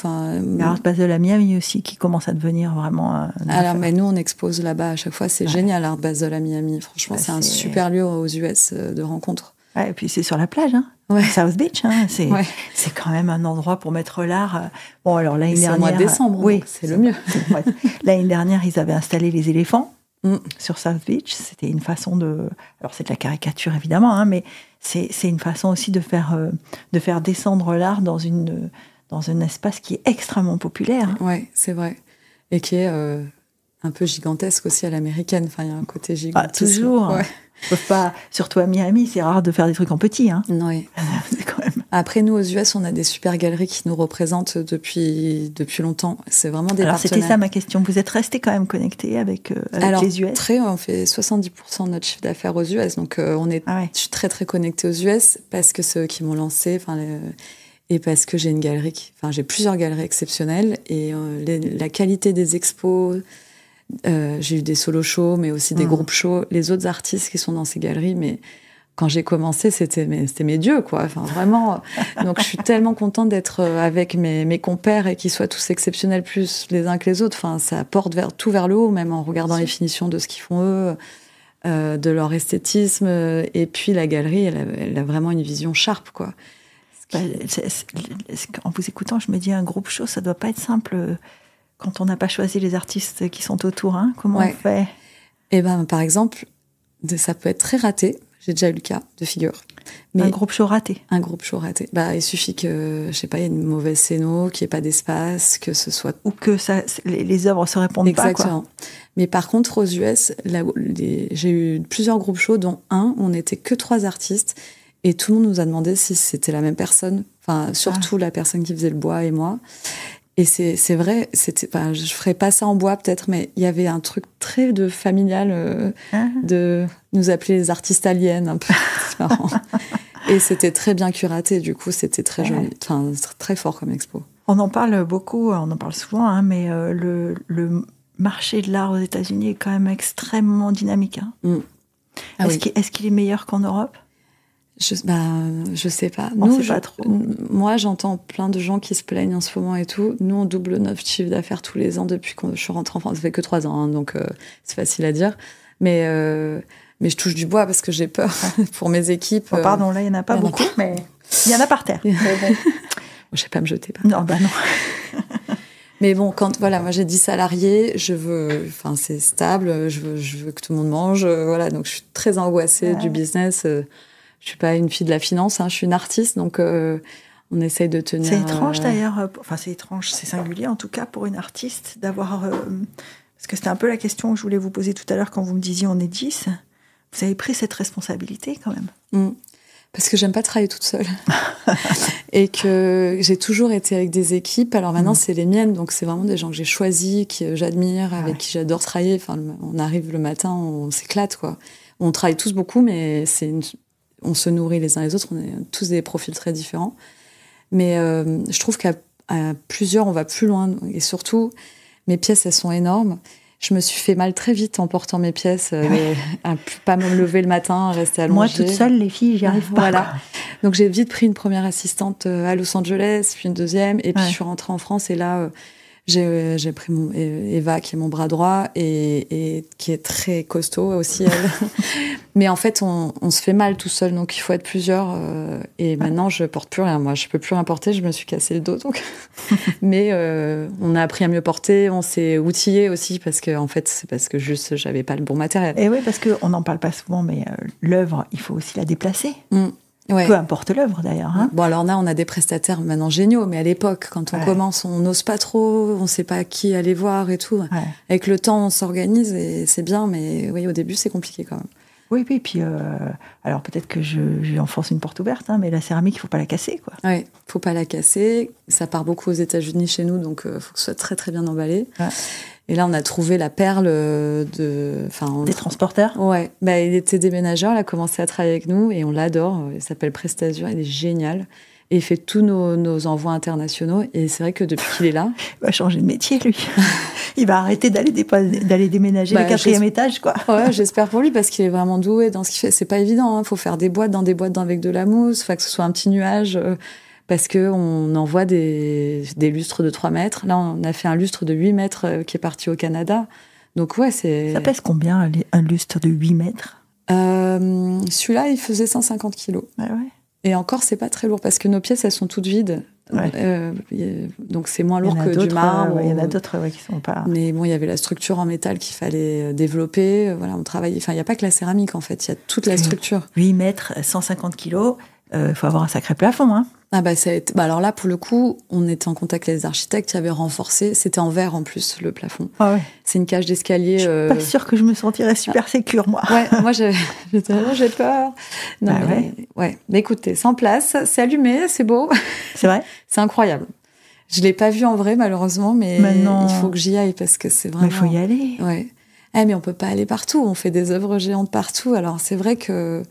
A: Art Basel à Miami aussi, qui commence à devenir vraiment
B: mais nous, on expose là-bas à chaque fois. C'est génial, Art Basel à Miami. Franchement, c'est un super lieu aux US de rencontre.
A: Et puis, c'est sur la plage, hein. South Beach. Hein. C'est quand même un endroit pour mettre l'art. Bon, alors, l'année dernière...
B: C'est au mois de décembre, oui, c'est le mieux.
A: L'année dernière, ils avaient installé les éléphants sur South Beach. C'était une façon de... Alors, c'est de la caricature, évidemment, hein, mais c'est une façon aussi de faire descendre l'art dans un espace qui est extrêmement populaire.
B: Oui, c'est vrai. Et qui est un peu gigantesque aussi à l'américaine. Il y a un côté gigantesque.
A: Toujours. Ouais. Ils peuvent pas, surtout à Miami, c'est rare de faire des trucs en petit. Hein.
B: Oui.
A: Quand même...
B: Après, nous, aux US, on a des super galeries qui nous représentent depuis longtemps. C'est vraiment des partenaires.
A: C'était ça ma question. Vous êtes restés quand même connectés avec les US?
B: On fait 70% de notre chiffre d'affaires aux US. Donc, je suis très, très connectée aux US parce que c'est eux qui m'ont lancé. Et parce que j'ai j'ai plusieurs galeries exceptionnelles. Et la qualité des expos... j'ai eu des solo shows, mais aussi des groupes shows. Les autres artistes qui sont dans ces galeries, mais quand j'ai commencé, c'était mes dieux, quoi. Vraiment. Donc, je suis tellement contente d'être avec mes compères et qu'ils soient tous exceptionnels plus les uns que les autres. Ça apporte tout vers le haut, même en regardant les finitions de ce qu'ils font eux, de leur esthétisme. Et puis, la galerie, elle a vraiment une vision sharp, quoi.
A: En vous écoutant, je me dis, un groupe show, ça doit pas être simple. Quand on n'a pas choisi les artistes qui sont autour, hein, comment on fait?
B: Par exemple, ça peut être très raté. J'ai déjà eu le cas de figure. Mais
A: un groupe show raté.
B: Un groupe show raté. Bah, il suffit que, je sais pas, il y ait une mauvaise scéno, qu'il n'y ait pas d'espace, que ce soit...
A: Ou que les œuvres se répondent
B: Exactement.
A: pas, quoi.
B: Mais par contre, aux US, j'ai eu plusieurs groupes shows, dont un où on n'était que 3 artistes. Et tout le monde nous a demandé si c'était la même personne. Enfin, surtout la personne qui faisait le bois et moi. Et c'est vrai, je ferais pas ça en bois peut-être, mais il y avait un truc très familial de nous appeler les artistes aliens, un peu. C'est marrant. Et c'était très bien curaté, du coup, c'était très joli. Enfin, très fort comme expo.
A: On en parle beaucoup, on en parle souvent, hein, mais le marché de l'art aux États-Unis est quand même extrêmement dynamique. Hein. Est-ce qu'il est meilleur qu'en Europe ?
B: Je sais pas.
A: On sait pas trop.
B: Moi, j'entends plein de gens qui se plaignent en ce moment et tout. Nous, on double notre chiffre d'affaires tous les ans depuis que je suis rentrée en France. Ça fait que 3 ans, hein, donc c'est facile à dire. Mais je touche du bois parce que j'ai peur pour mes équipes.
A: Oh, pardon, là, il n'y en a pas beaucoup, mais il y en a par terre.
B: Je vais pas me jeter.
A: Non, bah non.
B: Mais bon, moi j'ai 10 salariés, c'est stable, je veux que tout le monde mange, voilà, donc je suis très angoissée du business. Je suis pas une fille de la finance, hein, je suis une artiste, donc on essaye de tenir.
A: C'est étrange d'ailleurs, c'est étrange, c'est singulier en tout cas pour une artiste d'avoir, parce que c'était un peu la question que je voulais vous poser tout à l'heure quand vous me disiez on est 10, vous avez pris cette responsabilité quand même.
B: Parce que j'aime pas travailler toute seule et que j'ai toujours été avec des équipes. Alors maintenant c'est les miennes, donc c'est vraiment des gens que j'ai choisis, que j'admire, avec qui j'adore travailler. Enfin, on arrive le matin, on s'éclate, quoi. On travaille tous beaucoup, mais on se nourrit les uns les autres. On est tous des profils très différents, mais je trouve qu'à plusieurs on va plus loin. Et surtout, mes pièces elles sont énormes. Je me suis fait mal très vite en portant mes pièces, à pas me lever le matin, à rester allongée.
A: Moi, toute seule, les filles, j'y arrive pas.
B: Voilà. Donc, j'ai vite pris une première assistante à Los Angeles, puis une deuxième, et puis je suis rentrée en France, et là, j'ai pris Eva, qui est mon bras droit, et qui est très costaud aussi, elle. Mais en fait, on se fait mal tout seul, donc il faut être plusieurs. Et maintenant, je porte plus rien. Moi, je peux plus rien porter. Je me suis cassé le dos, donc. Mais on a appris à mieux porter. On s'est outillé aussi parce que, en fait, c'est parce que juste j'avais pas le bon matériel.
A: Et oui, parce que on n'en parle pas souvent, mais l'œuvre, il faut aussi la déplacer.
B: Ouais.
A: Peu importe l'œuvre d'ailleurs. Hein.
B: Bon, alors là, on a des prestataires maintenant géniaux, mais à l'époque, quand on commence, on n'ose pas trop, on sait pas qui aller voir et tout. Ouais. Avec le temps, on s'organise et c'est bien, mais oui, au début, c'est compliqué quand même.
A: Oui, puis alors peut-être que j'enfonce une porte ouverte, hein, mais la céramique, il faut pas la casser, quoi.
B: Oui, faut pas la casser. Ça part beaucoup aux États-Unis chez nous, donc faut que ce soit très très bien emballé. Ouais. Et là, on a trouvé la perle des
A: transporteurs.
B: Ouais, il était déménageur, il a commencé à travailler avec nous et on l'adore. Il s'appelle Prestasure, il est génial. Et il fait tous nos envois internationaux. Et c'est vrai que depuis qu'il est là...
A: Il va changer de métier, lui. Il va arrêter d'aller déménager le 4e étage, quoi.
B: Ouais, j'espère pour lui, parce qu'il est vraiment doué dans ce qu'il fait. C'est pas évident, hein. Faut faire des boîtes avec de la mousse, que ce soit un petit nuage... parce qu'on envoie des lustres de 3 mètres. Là, on a fait un lustre de 8 mètres qui est parti au Canada. Donc, ouais, c'est...
A: Ça pèse combien, un lustre de 8 mètres
B: Celui-là, il faisait 150 kilos.
A: Ouais.
B: Et encore, c'est pas très lourd, parce que nos pièces, elles sont toutes vides. Ouais. Donc, c'est moins lourd que du marbre.
A: Il y en a d'autres qui sont pas...
B: Mais bon, il y avait la structure en métal qu'il fallait développer. Voilà, on travaillait... Enfin, il n'y a pas que la céramique, en fait. Il y a toute la structure.
A: 8 mètres, 150 kilos... faut avoir un sacré plafond, hein.
B: Alors là, pour le coup, on était en contact avec les architectes qui avaient renforcé. C'était en verre, en plus, le plafond.
A: Ah ouais.
B: C'est une cage d'escalier.
A: Je suis pas sûre que je me sentirais super sécure, moi.
B: Ouais, moi, j'ai peur. Non, mais écoutez, c'est en place, c'est allumé, c'est beau.
A: C'est vrai.
B: C'est incroyable. Je l'ai pas vu en vrai, malheureusement, mais il faut que j'y aille parce que c'est vraiment...
A: Mais il faut y aller.
B: Ouais. Mais on peut pas aller partout. On fait des œuvres géantes partout. Alors, c'est vrai que...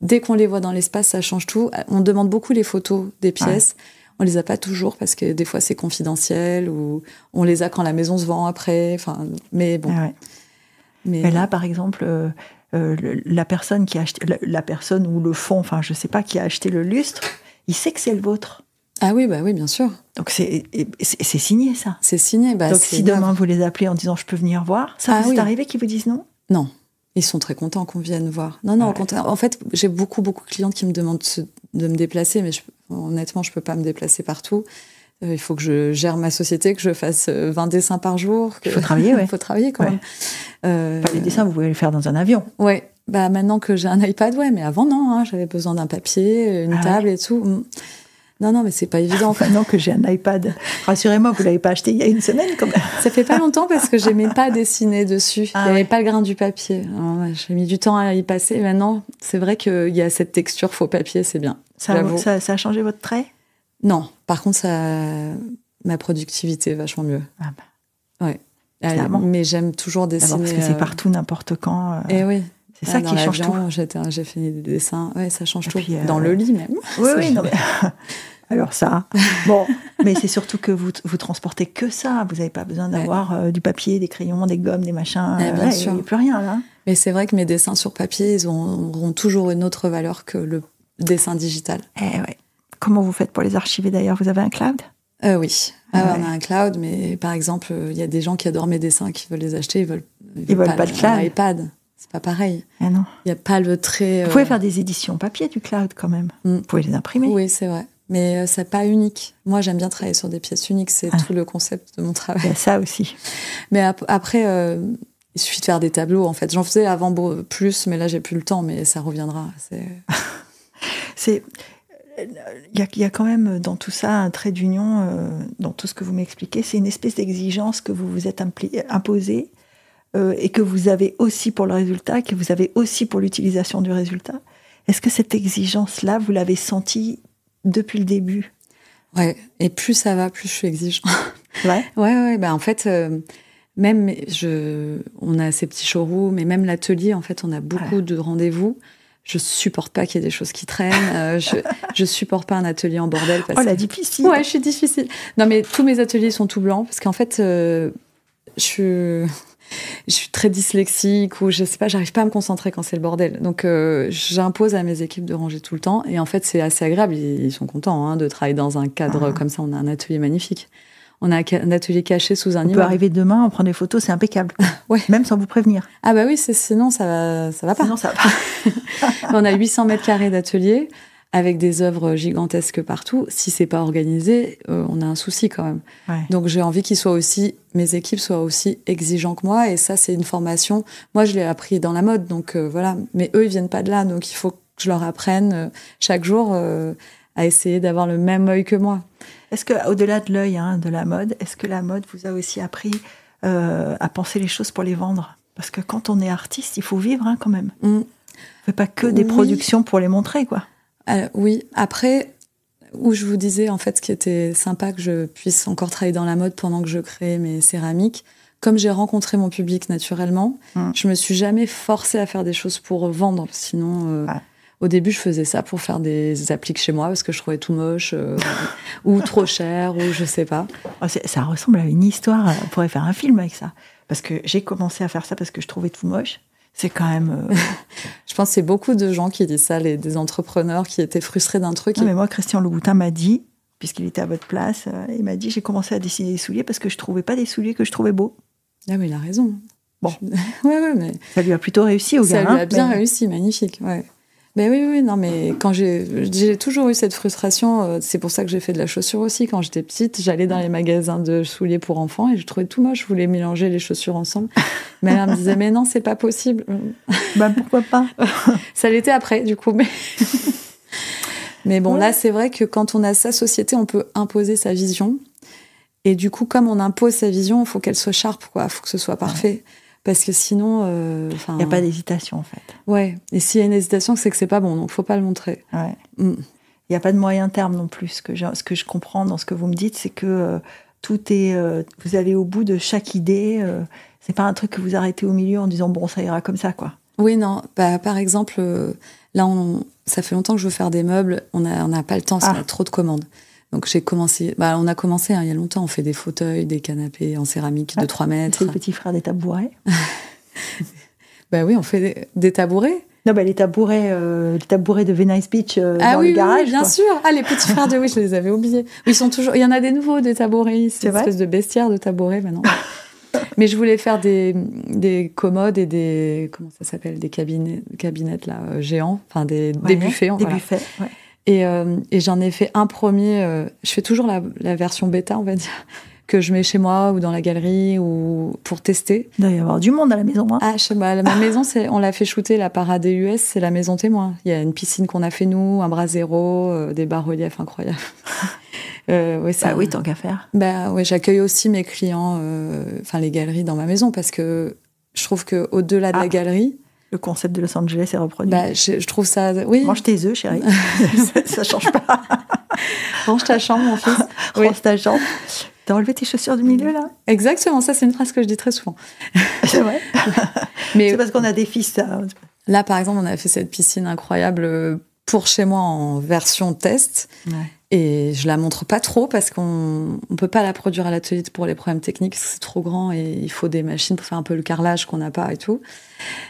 B: Dès qu'on les voit dans l'espace, ça change tout. On demande beaucoup les photos des pièces. Ouais. On les a pas toujours parce que des fois c'est confidentiel ou on les a quand la maison se vend après. Enfin, mais bon.
A: Ouais. Mais là, par exemple, la personne qui a acheté, la personne ou le fond, enfin, je sais pas, qui a acheté le lustre, il sait que c'est le vôtre.
B: Ah oui, oui, bien sûr.
A: Donc c'est signé, ça.
B: C'est signé.
A: Donc si demain vous les appelez en disant je peux venir voir, ça vous est arrivé qu'ils vous disent non ?
B: Non. Ils sont très contents qu'on vienne voir. Non, en fait, j'ai beaucoup de clientes qui me demandent de me déplacer, mais honnêtement, je peux pas me déplacer partout. Il faut que je gère ma société, que je fasse 20 dessins par jour.
A: Il faut travailler, ouais.
B: Il faut travailler quand même.
A: Les dessins, vous pouvez les faire dans un avion.
B: Ouais. Bah, maintenant que j'ai un iPad, ouais, mais avant, non, hein, j'avais besoin d'un papier, une table et tout. Non, mais c'est pas évident.
A: Maintenant que j'ai un iPad, rassurez-moi, vous l'avez pas acheté il y a une semaine quand même.
B: Ça fait pas longtemps parce que j'aimais pas dessiner dessus. Il n'y avait pas le grain du papier. Alors, j'ai mis du temps à y passer. Maintenant, c'est vrai qu'il y a cette texture faux papier, c'est bien.
A: Ça a changé votre trait?
B: Non, par contre, ma productivité est vachement mieux.
A: Ah bah.
B: Ouais. Mais j'aime toujours dessiner.
A: Parce que c'est partout, n'importe quand.
B: Et oui.
A: C'est ça qui change tout.
B: J'ai fini des dessins. Ouais, ça change tout. Puis, dans le lit même.
A: Oui, non mais... Alors ça, bon, mais c'est surtout que vous transportez que ça. Vous n'avez pas besoin d'avoir du papier, des crayons, des gommes, des machins.
B: Bien sûr.
A: Il n'y a plus rien là.
B: Mais c'est vrai que mes dessins sur papier, ils auront toujours une autre valeur que le dessin digital.
A: Ouais. Comment vous faites pour les archiver d'ailleurs? Vous avez un cloud?
B: Oui. On a un cloud, mais par exemple, il y a des gens qui adorent mes dessins, qui veulent les acheter, ils veulent pas de cloud. iPad. C'est pas pareil.
A: Non.
B: Il n'y a pas le trait.
A: Vous pouvez faire des éditions papier du cloud quand même. Vous pouvez les imprimer.
B: Oui, c'est vrai. Mais c'est pas unique. Moi, j'aime bien travailler sur des pièces uniques. C'est tout le concept de mon travail.
A: Il y a ça aussi.
B: Mais après, il suffit de faire des tableaux. En fait, j'en faisais avant plus, mais là, j'ai plus le temps. Mais ça reviendra.
A: Il y a quand même dans tout ça un trait d'union, dans tout ce que vous m'expliquez. C'est une espèce d'exigence que vous vous êtes imposée et que vous avez aussi pour le résultat, que vous avez aussi pour l'utilisation du résultat. Est-ce que cette exigence-là, vous l'avez sentie depuis le début?
B: Ouais, et plus ça va, plus je suis exigeante.
A: Ouais.
B: Ouais. Bah en fait, même on a ces petits showrooms, mais même l'atelier, en fait, on a beaucoup de rendez-vous. Je supporte pas qu'il y ait des choses qui traînent. Je supporte pas un atelier en bordel.
A: La difficile.
B: Ouais, je suis difficile. Non, mais tous mes ateliers sont tout blancs parce qu'en fait, je suis très dyslexique ou je sais pas, j'arrive pas à me concentrer quand c'est le bordel. Donc j'impose à mes équipes de ranger tout le temps et en fait c'est assez agréable. Ils sont contents de travailler dans un cadre comme ça. On a un atelier magnifique. On a un atelier caché sous un immeuble.
A: On peut arriver demain, on prend des photos, c'est impeccable.
B: Ouais.
A: Même sans vous prévenir.
B: Ah bah oui, sinon ça va pas.
A: Sinon ça va pas.
B: On a 800 mètres carrés d'atelier avec des œuvres gigantesques partout. Si c'est pas organisé, on a un souci quand même.
A: Ouais.
B: Donc j'ai envie mes équipes soient aussi exigeants que moi. Et ça, c'est une formation. Moi, je l'ai appris dans la mode, donc voilà. Mais eux, ils viennent pas de là, donc il faut que je leur apprenne chaque jour à essayer d'avoir le même œil que moi.
A: Est-ce que, au-delà de l'œil de la mode, est-ce que la mode vous a aussi appris à penser les choses pour les vendre? Parce que quand on est artiste, il faut vivre quand même. On ne fait pas que des productions pour les montrer, quoi.
B: Oui, après, où je vous disais, en fait, ce qui était sympa que je puisse encore travailler dans la mode pendant que je créais mes céramiques, comme j'ai rencontré mon public naturellement, je me suis jamais forcée à faire des choses pour vendre. Sinon, au début, je faisais ça pour faire des appliques chez moi parce que je trouvais tout moche ou trop cher ou je sais pas.
A: Ça ressemble à une histoire. On pourrait faire un film avec ça. Parce que j'ai commencé à faire ça parce que je trouvais tout moche. C'est quand même...
B: Je pense que c'est beaucoup de gens qui disent ça, des entrepreneurs qui étaient frustrés d'un truc.
A: Non, mais moi, Christian Louboutin m'a dit, puisqu'il était à votre place, il m'a dit, j'ai commencé à dessiner des souliers parce que je trouvais pas des souliers que je trouvais beaux.
B: Ah mais il a raison.
A: Bon.
B: Ouais, mais...
A: Ça lui a plutôt réussi au gars.
B: Ça lui a bien réussi, magnifique, ouais. Ben oui, non, mais quand j'ai toujours eu cette frustration, c'est pour ça que j'ai fait de la chaussure aussi. Quand j'étais petite, j'allais dans les magasins de souliers pour enfants et je trouvais tout moche. Je voulais mélanger les chaussures ensemble. Mais elle me disait, mais non, c'est pas possible.
A: Bah pourquoi pas?
B: Ça l'était après, du coup. Mais bon, là, c'est vrai que quand on a sa société, on peut imposer sa vision. Et du coup, comme on impose sa vision, il faut qu'elle soit sharp, quoi. Il faut que ce soit parfait. Parce que sinon...
A: il n'y a pas d'hésitation, en fait.
B: Ouais. Et s'il y a une hésitation, c'est que c'est pas bon. Donc, il ne faut pas le montrer.
A: Ouais. Il n'y a pas de moyen terme non plus. Ce que je comprends dans ce que vous me dites, c'est que tout est... vous allez au bout de chaque idée. C'est pas un truc que vous arrêtez au milieu en disant, bon, ça ira comme ça, quoi.
B: Oui, non. Bah, par exemple, là, ça fait longtemps que je veux faire des meubles. On n'a pas le temps, parce qu'on a trop de commandes. Donc j'ai commencé, on a commencé il y a longtemps, on fait des fauteuils, des canapés en céramique de 3 mètres.
A: C'est le petit frère des tabourets.
B: Bah oui, on fait des tabourets.
A: Non, les tabourets de Venice Beach dans le garage.
B: Oui, bien sûr. Ah, les petits frères de je les avais oubliés. Ils sont toujours. Il y en a des nouveaux, des tabourets. C'est une espèce de bestiaire de tabourets maintenant. Mais je voulais faire des commodes et des des cabinettes là géants, enfin des buffets.
A: Des buffets. Ouais.
B: Et j'en ai fait un premier. Je fais toujours la version bêta, on va dire. que je mets chez moi ou dans la galerie ou pour tester.
A: Il doit y avoir du monde à la maison. Hein.
B: Ah, ma maison, on l'a fait shooter là, par ADUS, c'est la maison témoin. Il y a une piscine qu'on a fait nous, un brasero, des bas-reliefs incroyables.
A: Oui, tant qu'à faire.
B: J'accueille aussi mes clients, les galeries dans ma maison parce que je trouve qu'au-delà de la galerie...
A: Le concept de Los Angeles est reproduit.
B: Je trouve ça... Oui.
A: Mange tes œufs, chérie. ça change pas.
B: Range ta chambre, mon fils.
A: Range ta chambre. T'as enlevé tes chaussures du milieu, là?
B: Exactement, ça, c'est une phrase que je dis très souvent.
A: C'est vrai.
B: Mais
A: c'est parce qu'on a des fils, ça.
B: Là, par exemple, on a fait cette piscine incroyable pour chez moi en version test. Ouais. Et je la montre pas trop parce qu'on peut pas la produire à l'atelier pour les problèmes techniques, parce que c'est trop grand et il faut des machines pour faire un peu le carrelage qu'on n'a pas et tout.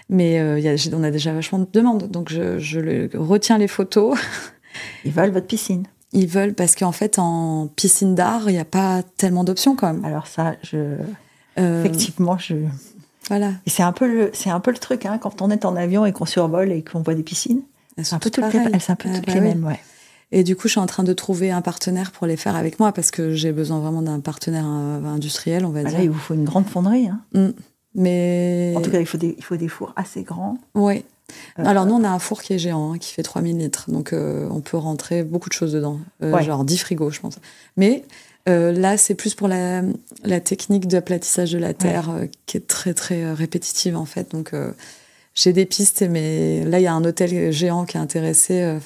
B: Mais on a déjà vachement de demandes, donc je retiens les photos.
A: Ils veulent votre piscine.
B: Ils veulent parce qu'en fait, en piscine d'art, il n'y a pas tellement d'options quand même.
A: Alors ça, effectivement,
B: Voilà.
A: Et c'est un peu le truc, hein, quand on est en avion et qu'on survole et qu'on voit des piscines.
B: C'est un peu toutes les
A: mêmes, ouais.
B: Et du coup, je suis en train de trouver un partenaire pour les faire avec moi parce que j'ai besoin vraiment d'un partenaire industriel, on va dire.
A: Là, il vous faut une grande fonderie. Hein.
B: Mais...
A: En tout cas, il faut des fours assez grands.
B: Oui. Alors, nous, on a un four qui est géant, qui fait 3000 litres. Donc, on peut rentrer beaucoup de choses dedans. Genre 10 frigos, je pense. Mais là, c'est plus pour la technique d'aplatissage de la terre qui est très, très répétitive, en fait. Donc... j'ai des pistes, mais là, il y a un hôtel géant qui est intéressé.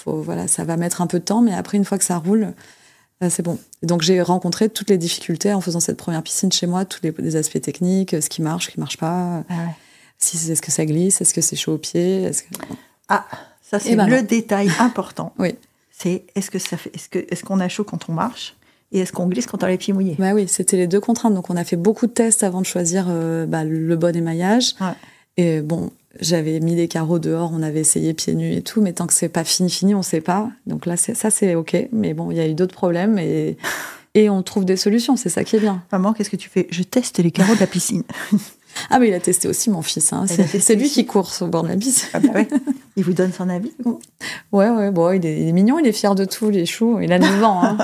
B: Voilà, ça va mettre un peu de temps, mais après, une fois que ça roule, c'est bon. Et donc, j'ai rencontré toutes les difficultés en faisant cette première piscine chez moi, tous les aspects techniques, ce qui marche pas. Est-ce que ça glisse, est-ce que c'est chaud aux pieds,
A: ça, c'est le détail important.
B: Oui.
A: C'est est-ce qu'on a chaud quand on marche et est-ce qu'on glisse quand on a les pieds mouillés.
B: Oui, c'était les deux contraintes. Donc, on a fait beaucoup de tests avant de choisir le bon émaillage. Ouais. Et bon, j'avais mis des carreaux dehors, on avait essayé pieds nus et tout, mais tant que c'est pas fini, on sait pas. Donc là, c'est OK. Mais bon, il y a eu d'autres problèmes et on trouve des solutions, c'est ça qui est bien.
A: Maman, qu'est-ce que tu fais? Je teste les carreaux de la piscine.
B: Ah, mais il a testé aussi, mon fils. Hein. C'est lui qui court au bord de la piscine.
A: Ah bah ouais. Il vous donne son avis?
B: Ouais. Bon, il est mignon, il est fier de tout, les choux. Il a 9 ans. Hein.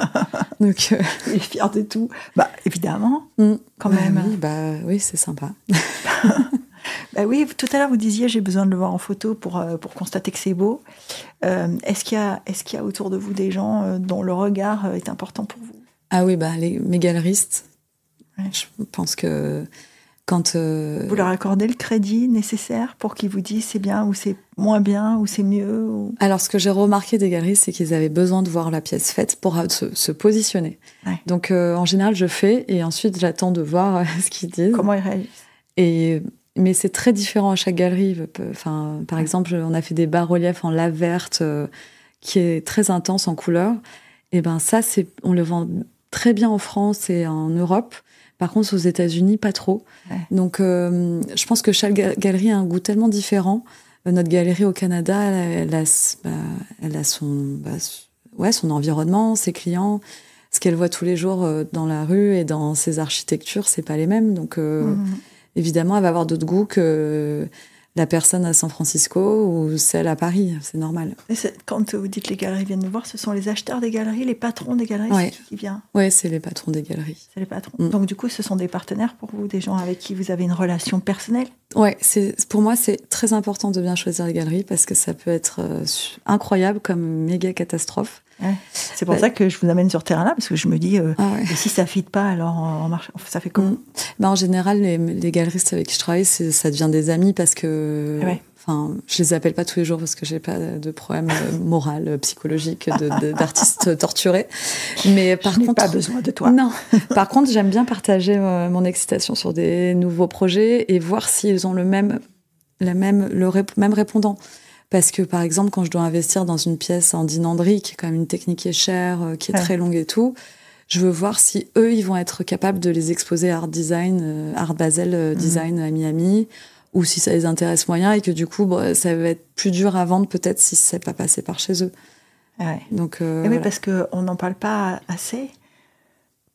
B: Donc,
A: il est fier de tout. Bah, évidemment, quand même.
B: Oui, c'est sympa.
A: Oui, tout à l'heure, vous disiez, j'ai besoin de le voir en photo pour constater que c'est beau. Est-ce qu'il y a autour de vous des gens dont le regard est important pour vous?
B: Ah oui, mes galeristes. Ouais. Je pense que quand...
A: Vous leur accordez le crédit nécessaire pour qu'ils vous disent c'est bien ou c'est moins bien ou c'est mieux
B: Alors, ce que j'ai remarqué des galeristes, c'est qu'ils avaient besoin de voir la pièce faite pour se positionner. Ouais. Donc, en général, je fais et ensuite, j'attends de voir ce qu'ils disent.
A: Comment ils réagissent?
B: Mais c'est très différent à chaque galerie. Par exemple, on a fait des bas-reliefs en lave verte qui est très intense en couleur. Et ça, on le vend très bien en France et en Europe. Par contre, aux États-Unis, pas trop. Ouais. Donc, je pense que chaque galerie a un goût tellement différent. Notre galerie au Canada, elle a son environnement, ses clients, ce qu'elle voit tous les jours dans la rue et dans ses architectures, c'est pas les mêmes. Donc, évidemment, elle va avoir d'autres goûts que la personne à San Francisco ou celle à Paris, c'est normal.
A: Quand vous dites les galeries viennent nous voir, ce sont les acheteurs des galeries, les patrons des galeries qui viennent?
B: Oui, c'est les patrons des galeries.
A: C'est les patrons. Donc du coup, ce sont des partenaires pour vous, des gens avec qui vous avez une relation personnelle?
B: Oui, pour moi, c'est très important de bien choisir les galeries parce que ça peut être incroyable comme méga catastrophe.
A: Ouais. C'est pour ça que je vous amène sur ce terrain-là, parce que je me dis, et si ça ne fit pas, alors en marche, ça fait comment?
B: En général, les galeristes avec qui je travaille, ça devient des amis parce que... je les appelle pas tous les jours parce que j'ai pas de problème moral, psychologique d'artistes torturés. Mais
A: je n'ai pas besoin de toi.
B: Non. Par contre, j'aime bien partager mon excitation sur des nouveaux projets et voir s'ils ont le même répondant. Parce que, par exemple, quand je dois investir dans une pièce en dinanderie, qui est quand même une technique qui est chère, qui est très longue et tout, je veux voir si eux, ils vont être capables de les exposer à Art Basel Design à Miami, ou si ça les intéresse moyen et que du coup, ça va être plus dur à vendre peut-être si c'est pas passé par chez eux.
A: Ouais.
B: Donc,
A: oui, parce qu'on n'en parle pas assez,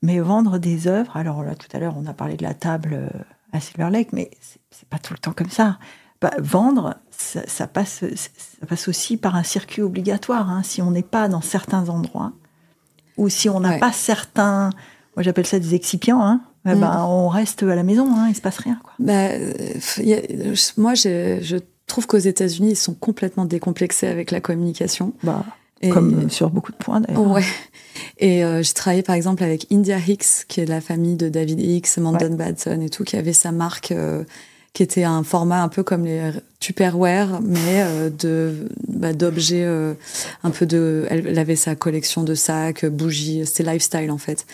A: mais vendre des œuvres, alors là, tout à l'heure, on a parlé de la table à Silver Lake, mais c'est pas tout le temps comme ça. Vendre, ça passe aussi par un circuit obligatoire. Hein, si on n'est pas dans certains endroits, ou si on n'a pas certains moi j'appelle ça des excipients, hein. On reste à la maison, hein, il se passe rien, quoi.
B: Moi, je trouve qu'aux États-Unis, ils sont complètement décomplexés avec la communication.
A: Comme sur beaucoup de points, d'ailleurs.
B: Ouais. Et j'ai travaillé, par exemple, avec India Hicks, qui est de la famille de David Hicks, Mandon Batson et tout, qui avait sa marque, qui était un format un peu comme les Tupperware, mais d'objets, un peu de... Elle avait sa collection de sacs, bougies, c'était lifestyle, en fait.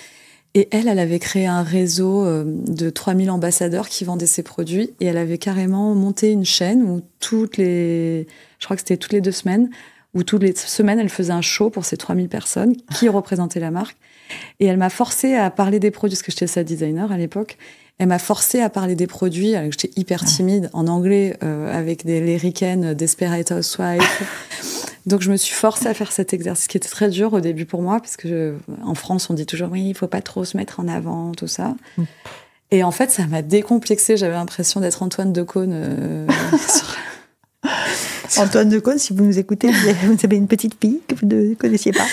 B: Et elle avait créé un réseau de 3000 ambassadeurs qui vendaient ses produits. Et elle avait carrément monté une chaîne où je crois que c'était toutes les 2 semaines, où toutes les semaines, elle faisait un show pour ces 3000 personnes qui représentaient la marque. Et elle m'a forcée à parler des produits, parce que j'étais sa designer à l'époque. Elle m'a forcée à parler des produits, alors que j'étais hyper timide, en anglais, avec des Léricaines, Desperate Housewives. Donc, je me suis forcée à faire cet exercice qui était très dur au début pour moi, parce que en France, on dit toujours, oui, il faut pas trop se mettre en avant, tout ça. Et en fait, ça m'a décomplexée. J'avais l'impression d'être Antoine Decaune.
A: Antoine Decaune, si vous nous écoutez, vous avez une petite fille que vous ne connaissiez pas.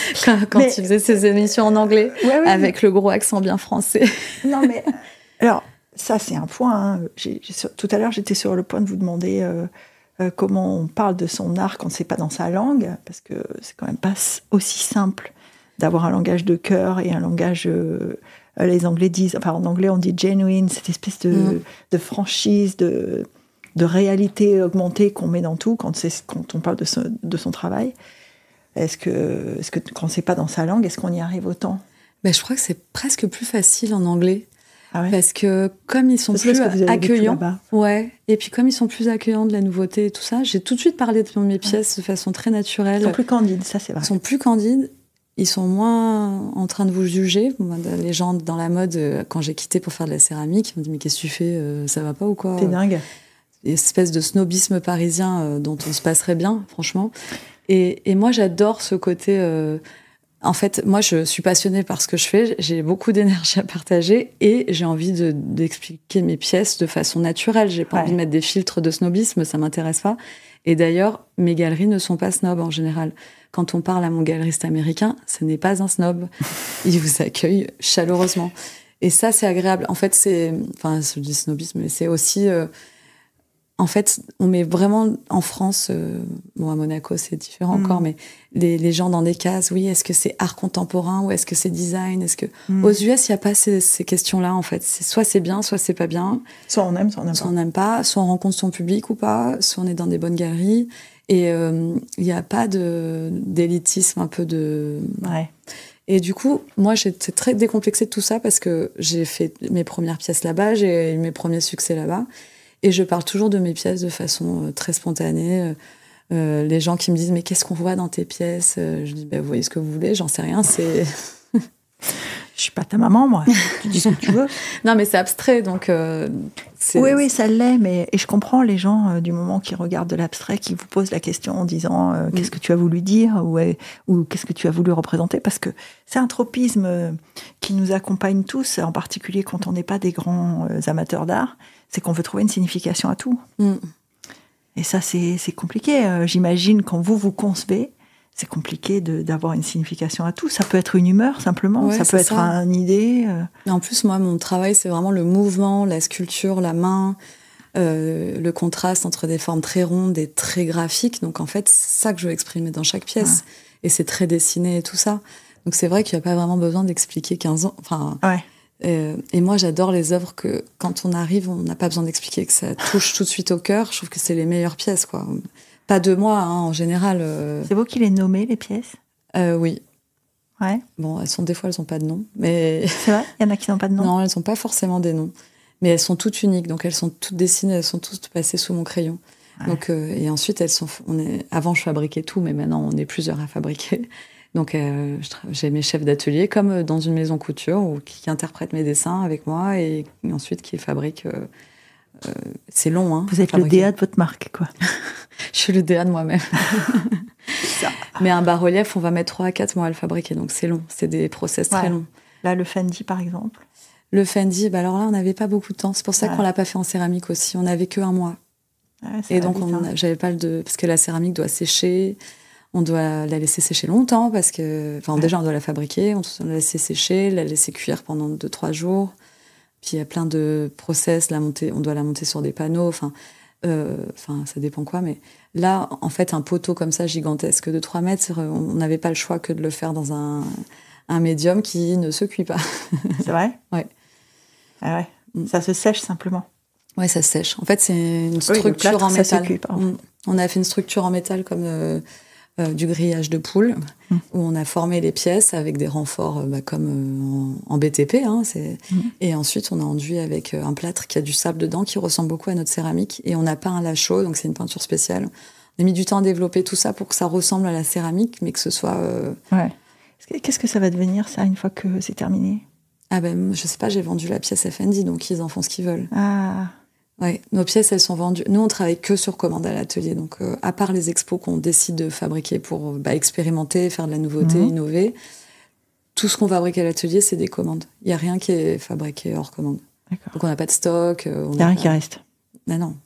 B: Quand il faisait ses émissions en anglais, avec le gros accent bien français.
A: Non, mais... Alors, ça, c'est un point. Hein. Tout à l'heure, j'étais sur le point de vous demander comment on parle de son art quand c'est pas dans sa langue, parce que c'est quand même pas aussi simple d'avoir un langage de cœur et un langage... les Anglais disent... Enfin, en anglais, on dit genuine, cette espèce de franchise, de réalité augmentée qu'on met dans tout quand on parle de son travail. Est-ce que quand c'est pas dans sa langue, est-ce qu'on y arrive autant ?
B: Je crois que c'est presque plus facile en anglais.
A: Ah ouais.
B: Parce que comme ils sont plus accueillants, et puis comme ils sont plus accueillants de la nouveauté et tout ça, j'ai tout de suite parlé de mes pièces de façon très naturelle.
A: Ils sont plus candides, ça c'est vrai.
B: Ils sont plus candides, ils sont moins en train de vous juger. Les gens dans la mode, quand j'ai quitté pour faire de la céramique, ils m'ont dit mais qu'est-ce que tu fais, ça va pas ou quoi ?
A: T'es dingue.
B: Une espèce de snobisme parisien dont on se passerait bien, franchement. Et moi j'adore ce côté... En fait, moi, je suis passionnée par ce que je fais. J'ai beaucoup d'énergie à partager et j'ai envie d'expliquer mes pièces de façon naturelle. J'ai pas envie de mettre des filtres de snobisme, ça m'intéresse pas. Et d'ailleurs, mes galeries ne sont pas snobs en général. Quand on parle à mon galeriste américain, ce n'est pas un snob. Il vous accueille chaleureusement. Et ça, c'est agréable. En fait, je dis snobisme, mais c'est aussi... En fait, on met vraiment en France, à Monaco c'est différent encore, mais les gens dans des cases, oui, est-ce que c'est art contemporain ou est-ce que c'est design, aux US, il n'y a pas ces questions-là en fait. Soit c'est bien, soit c'est pas bien.
A: Soit on aime, soit on n'aime
B: pas. Soit on rencontre son public ou pas, soit on est dans des bonnes galeries. Et il n'y a pas d'élitisme un peu de...
A: Ouais.
B: Et du coup, moi, j'étais très décomplexée de tout ça parce que j'ai fait mes premières pièces là-bas, j'ai eu mes premiers succès là-bas. Et je parle toujours de mes pièces de façon très spontanée. Les gens qui me disent « Mais qu'est-ce qu'on voit dans tes pièces ?» Je dis « Vous voyez ce que vous voulez, j'en sais rien, c'est... »
A: Je suis pas ta maman, moi. Tu dis ce que tu veux.
B: Non, mais c'est abstrait, donc...
A: Oui, ça l'est, mais... Et je comprends les gens, du moment qui regardent de l'abstrait, qui vous posent la question en disant qu'est-ce que tu as voulu dire ou qu'est-ce que tu as voulu représenter, parce que c'est un tropisme qui nous accompagne tous, en particulier quand on n'est pas des grands amateurs d'art, c'est qu'on veut trouver une signification à tout. Et ça, c'est compliqué. J'imagine, quand vous concevez, c'est compliqué d'avoir une signification à tout. Ça peut être une humeur, simplement. Ça peut être une idée.
B: Et en plus, moi, mon travail, c'est vraiment le mouvement, la sculpture, la main, le contraste entre des formes très rondes et très graphiques. Donc, en fait, c'est ça que je veux exprimer dans chaque pièce. Et c'est très dessiné et tout ça. Donc, c'est vrai qu'il n'y a pas vraiment besoin d'expliquer 15 ans. Enfin... Et moi, j'adore les œuvres que, quand on arrive, on n'a pas besoin d'expliquer, que ça touche tout de suite au cœur. Je trouve que c'est les meilleures pièces, quoi. Pas de moi, hein, en général.
A: C'est vous qui les nommez, les pièces ?
B: Oui.
A: Ouais.
B: Bon, des fois, elles n'ont pas de nom. Mais...
A: C'est vrai ? Il y en a qui n'ont pas de nom ?
B: Non, elles n'ont pas forcément des noms. Mais elles sont toutes uniques. Donc, elles sont toutes dessinées, elles sont toutes passées sous mon crayon. Ouais. Donc, et ensuite, avant, je fabriquais tout, mais maintenant, on est plusieurs à fabriquer. Donc, j'ai mes chefs d'atelier, comme dans une maison couture, qui interprètent mes dessins avec moi et ensuite qui fabriquent. C'est long, hein.
A: Vous êtes fabriquer. Le DA de votre marque, quoi.
B: Je suis le DA de moi-même.
A: Ça.
B: Mais un bas-relief, on va mettre 3 à 4 mois à le fabriquer, donc c'est long. C'est des process très longs.
A: Là, le Fendi, par exemple.
B: Le Fendi, alors là, on n'avait pas beaucoup de temps. C'est pour ça qu'on l'a pas fait en céramique aussi. On n'avait que 1 mois. Et donc, j'avais pas parce que la céramique doit sécher. On doit la laisser sécher longtemps parce que, déjà, on doit la fabriquer, on doit la laisser sécher, la laisser cuire pendant 2-3 jours. Puis il y a plein de process, on doit la monter sur des panneaux, ça dépend quoi. Mais là, en fait, un poteau comme ça, gigantesque de 3 mètres, on n'avait pas le choix que de le faire dans un médium qui ne se cuit pas.
A: C'est vrai ?
B: Ouais.
A: Ah ouais. Ça se sèche simplement.
B: Ouais, ça sèche. En fait, c'est une structure en métal. Ça se cuit, on a fait une structure en métal comme du grillage de poule, où on a formé les pièces avec des renforts comme en BTP. Et ensuite, on a enduit avec un plâtre qui a du sable dedans, qui ressemble beaucoup à notre céramique. Et on a peint à la chaux, donc c'est une peinture spéciale. On a mis du temps à développer tout ça pour que ça ressemble à la céramique, mais que ce soit...
A: Ouais. Qu'est-ce que ça va devenir, ça, une fois que c'est terminé ?
B: Ah ben, je sais pas, j'ai vendu la pièce Fendi, donc ils en font ce qu'ils veulent.
A: Ah.
B: Ouais, nos pièces, elles sont vendues. Nous, on travaille que sur commande à l'atelier. Donc, à part les expos qu'on décide de fabriquer pour expérimenter, faire de la nouveauté, innover, tout ce qu'on fabrique à l'atelier, c'est des commandes. Il n'y a rien qui est fabriqué hors commande.
A: D'accord.
B: Donc, on n'a pas de stock.
A: Il n'y a rien qui reste.
B: Non.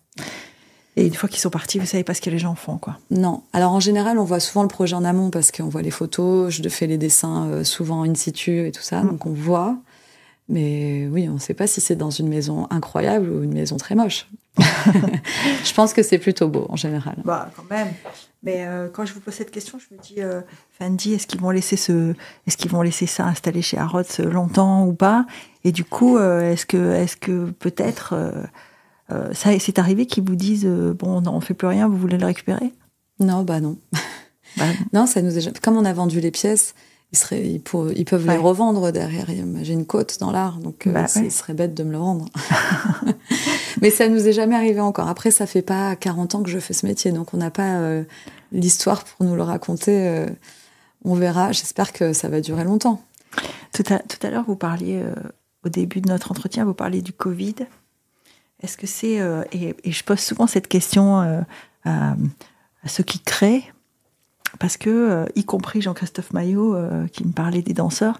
A: Et une fois qu'ils sont partis, vous savez pas ce que les gens font, quoi.
B: Non. Alors, en général, on voit souvent le projet en amont parce qu'on voit les photos. Je fais les dessins souvent in situ et tout ça. Donc, on voit. Mais oui, on ne sait pas si c'est dans une maison incroyable ou une maison très moche. Je pense que c'est plutôt beau, en général.
A: Bah, quand même. Mais quand je vous pose cette question, je me dis, Fendi, est-ce qu'ils vont laisser ça installé chez Harrods longtemps ou pas ? Et du coup, est-ce que peut-être ça c'est arrivé qu'ils vous disent, bon, non, on fait plus rien, vous voulez le récupérer ?
B: Non, non. Non, ça nous est jamais... Comme on a vendu les pièces, ils peuvent les revendre derrière. J'ai une cote dans l'art, donc ce serait bête de me le rendre. Mais ça nous est jamais arrivé encore. Après, ça fait pas 40 ans que je fais ce métier, donc on n'a pas l'histoire pour nous le raconter. On verra. J'espère que ça va durer longtemps.
A: Tout à l'heure, vous parliez, au début de notre entretien, vous parliez du Covid. Est-ce que c'est... et je pose souvent cette question à ceux qui créent, parce que, y compris Jean-Christophe Maillot, qui me parlait des danseurs,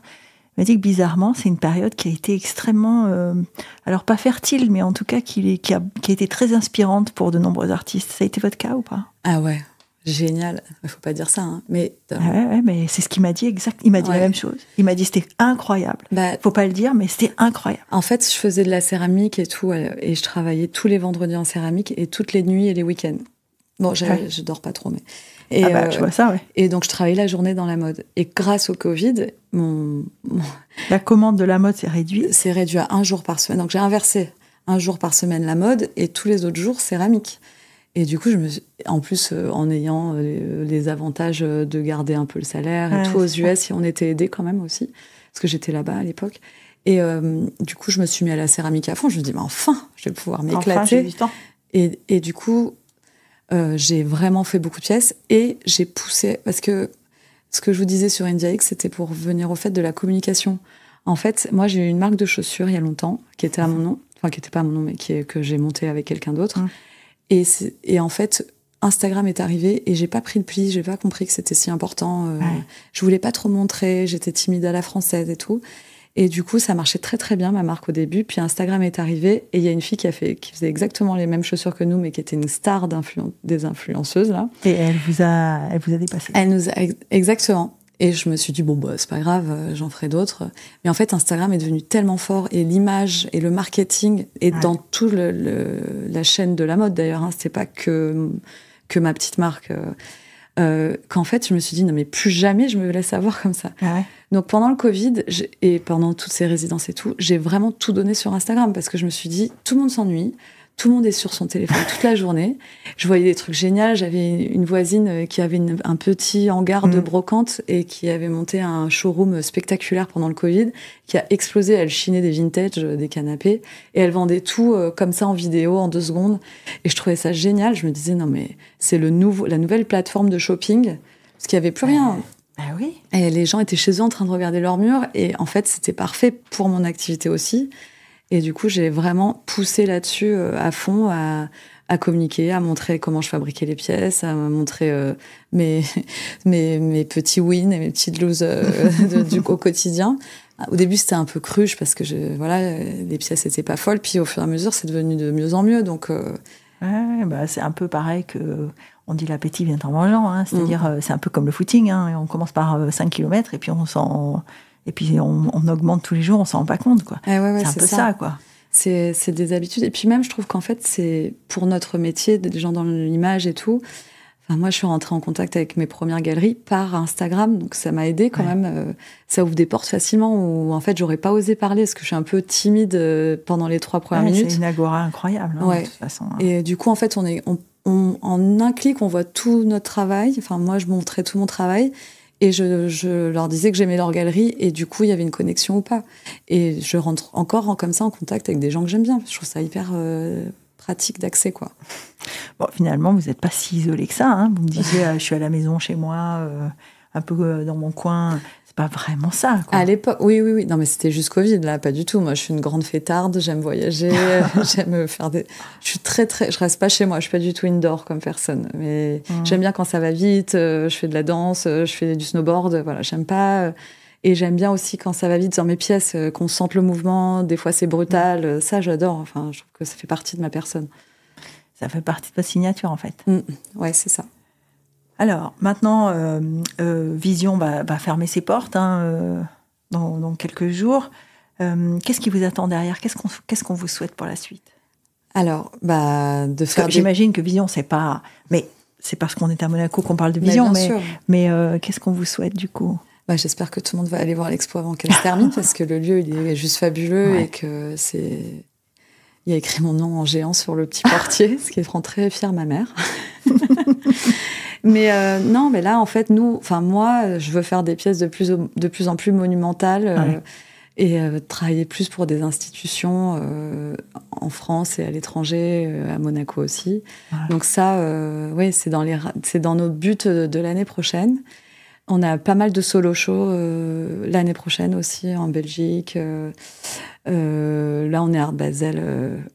A: m'a dit que bizarrement, c'est une période qui a été extrêmement, alors pas fertile, mais en tout cas qui a été très inspirante pour de nombreux artistes. Ça a été votre cas ou pas ?
B: Ah ouais, génial. Il faut pas dire ça, hein. Mais
A: mais c'est ce qu'il m'a dit Il m'a dit la même chose. Il m'a dit c'était incroyable. Faut pas le dire, mais c'était incroyable.
B: En fait, je faisais de la céramique et tout, et je travaillais tous les vendredis en céramique et toutes les nuits et les week-ends. Bon, je dors pas trop, mais... Et,
A: je vois ça, ouais.
B: Et donc, je travaillais la journée dans la mode. Et grâce au Covid,
A: la commande de la mode s'est réduite.
B: C'est réduit à 1 jour par semaine. Donc, j'ai inversé 1 jour par semaine la mode et tous les autres jours, céramique. Et du coup, en plus, en ayant les avantages de garder un peu le salaire et tout aux US, et on était aidés quand même aussi, parce que j'étais là-bas à l'époque. Et du coup, je me suis mis à la céramique à fond. Je me dis, mais enfin, je vais pouvoir m'éclater.
A: Enfin, j'ai du temps.
B: Et du coup... j'ai vraiment fait beaucoup de pièces et j'ai poussé, parce que ce que je vous disais sur India X, c'était pour venir au fait de la communication. En fait, moi, j'ai eu une marque de chaussures il y a longtemps, qui était à mon nom, enfin, qui n'était pas à mon nom, mais que j'ai montée avec quelqu'un d'autre. Et en fait, Instagram est arrivé et j'ai pas pris le pli, j'ai pas compris que c'était si important. Je voulais pas trop montrer, j'étais timide à la française et tout. Et du coup, ça marchait très très bien, ma marque, au début. Puis Instagram est arrivé et il y a une fille qui faisait exactement les mêmes chaussures que nous, mais qui était une star des influenceuses, là.
A: Et elle vous a dépassé.
B: Exactement. Et je me suis dit, c'est pas grave, j'en ferai d'autres. Mais en fait, Instagram est devenu tellement fort, et l'image et le marketing, et dans toute la chaîne de la mode, d'ailleurs, hein, c'était pas que ma petite marque... qu'en fait, je me suis dit, non, mais plus jamais je me laisse avoir comme ça. Donc, pendant le Covid, et pendant toutes ces résidences et tout, j'ai vraiment tout donné sur Instagram, parce que je me suis dit, tout le monde s'ennuie, tout le monde est sur son téléphone toute la journée. Je voyais des trucs géniaux. J'avais une voisine qui avait un petit hangar de brocante et qui avait monté un showroom spectaculaire pendant le Covid, qui a explosé. Elle chinait des vintage, des canapés, et elle vendait tout comme ça en vidéo, en 2 secondes. Et je trouvais ça génial. Je me disais, non mais c'est la nouvelle plateforme de shopping, parce qu'il n'y avait plus rien.
A: Oui.
B: Et les gens étaient chez eux en train de regarder leurs murs. Et en fait, c'était parfait pour mon activité aussi. Et du coup, j'ai vraiment poussé là-dessus à fond, à communiquer, à montrer comment je fabriquais les pièces, à montrer mes petits wins et mes petites loses au quotidien. Au début, c'était un peu cruche parce que les pièces n'étaient pas folles. Puis au fur et à mesure, c'est devenu de mieux en mieux. Donc,
A: c'est un peu pareil que on dit l'appétit vient en mangeant, hein, c'est-à-dire c'est un peu comme le footing, hein, on commence par 5 km et puis on augmente tous les jours, on s'en rend pas compte, quoi.
B: Ouais,
A: c'est un peu ça, quoi.
B: C'est des habitudes. Et puis même, je trouve qu'en fait, c'est pour notre métier, des gens dans l'image et tout. Enfin, moi, je suis rentrée en contact avec mes premières galeries par Instagram, donc ça m'a aidée quand même. Ça ouvre des portes facilement où, en fait, j'aurais pas osé parler parce que je suis un peu timide pendant les 3 premières minutes.
A: C'est une agora incroyable, hein, de toute façon. Hein.
B: Et du coup, en fait, en un clic, on voit tout notre travail. Enfin, moi, je montrais tout mon travail. Et je leur disais que j'aimais leur galerie, et du coup, il y avait une connexion ou pas. Et je rentre encore comme ça en contact avec des gens que j'aime bien. Je trouve ça hyper pratique d'accès, quoi.
A: Bon, finalement, vous n'êtes pas si isolé que ça. Hein. Vous me disiez, je suis à la maison chez moi, un peu dans mon coin. C'est pas vraiment ça, quoi.
B: À l'époque, oui. Non, mais c'était juste Covid, là, pas du tout. Moi, je suis une grande fêtarde, j'aime voyager, j'aime faire des... Je suis je reste pas chez moi, je suis pas du tout indoor comme personne. Mais j'aime bien quand ça va vite, je fais de la danse, je fais du snowboard, voilà, j'aime pas... Et j'aime bien aussi quand ça va vite dans mes pièces, qu'on sente le mouvement, des fois c'est brutal, ça j'adore, enfin, je trouve que ça fait partie de ma personne.
A: Ça fait partie de votre signature, en fait.
B: Ouais, c'est ça.
A: Alors, maintenant, Vision va fermer ses portes dans quelques jours. Qu'est-ce qui vous attend derrière ? Qu'est-ce qu'on vous souhaite pour la suite ?
B: Alors, de faire...
A: J'imagine que Vision, c'est pas... Mais c'est parce qu'on est à Monaco qu'on parle de Vision, mais qu'est-ce qu'on vous souhaite, du coup ?
B: J'espère que tout le monde va aller voir l'expo avant qu'elle se termine, parce que le lieu, il est juste fabuleux, et que c'est... Il y a écrit mon nom en géant sur le petit portier, ce qui rend très fière ma mère. Mais non, mais là, en fait, moi, je veux faire des pièces de plus en plus monumentales et travailler plus pour des institutions en France et à l'étranger, à Monaco aussi. Ouais. Donc ça, c'est dans nos buts de l'année prochaine. On a pas mal de solo shows l'année prochaine aussi en Belgique. Là, on est à Art Basel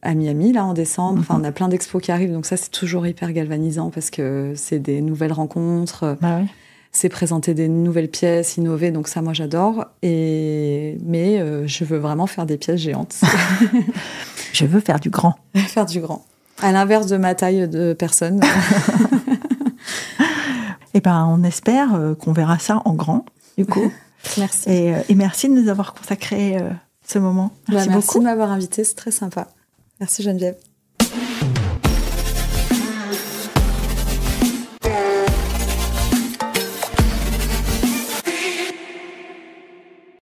B: à Miami, là, en décembre. Enfin, on a plein d'expos qui arrivent, donc ça, c'est toujours hyper galvanisant parce que c'est des nouvelles rencontres. C'est présenter des nouvelles pièces, innover, donc ça, moi, j'adore. Mais je veux vraiment faire des pièces géantes.
A: Je veux faire du grand.
B: Faire du grand. À l'inverse de ma taille de personne.
A: Eh ben, on espère qu'on verra ça en grand, du coup.
B: Merci.
A: Et merci de nous avoir consacré ce moment. Merci beaucoup.
B: Merci de m'avoir invitée, c'est très sympa. Merci Geneviève.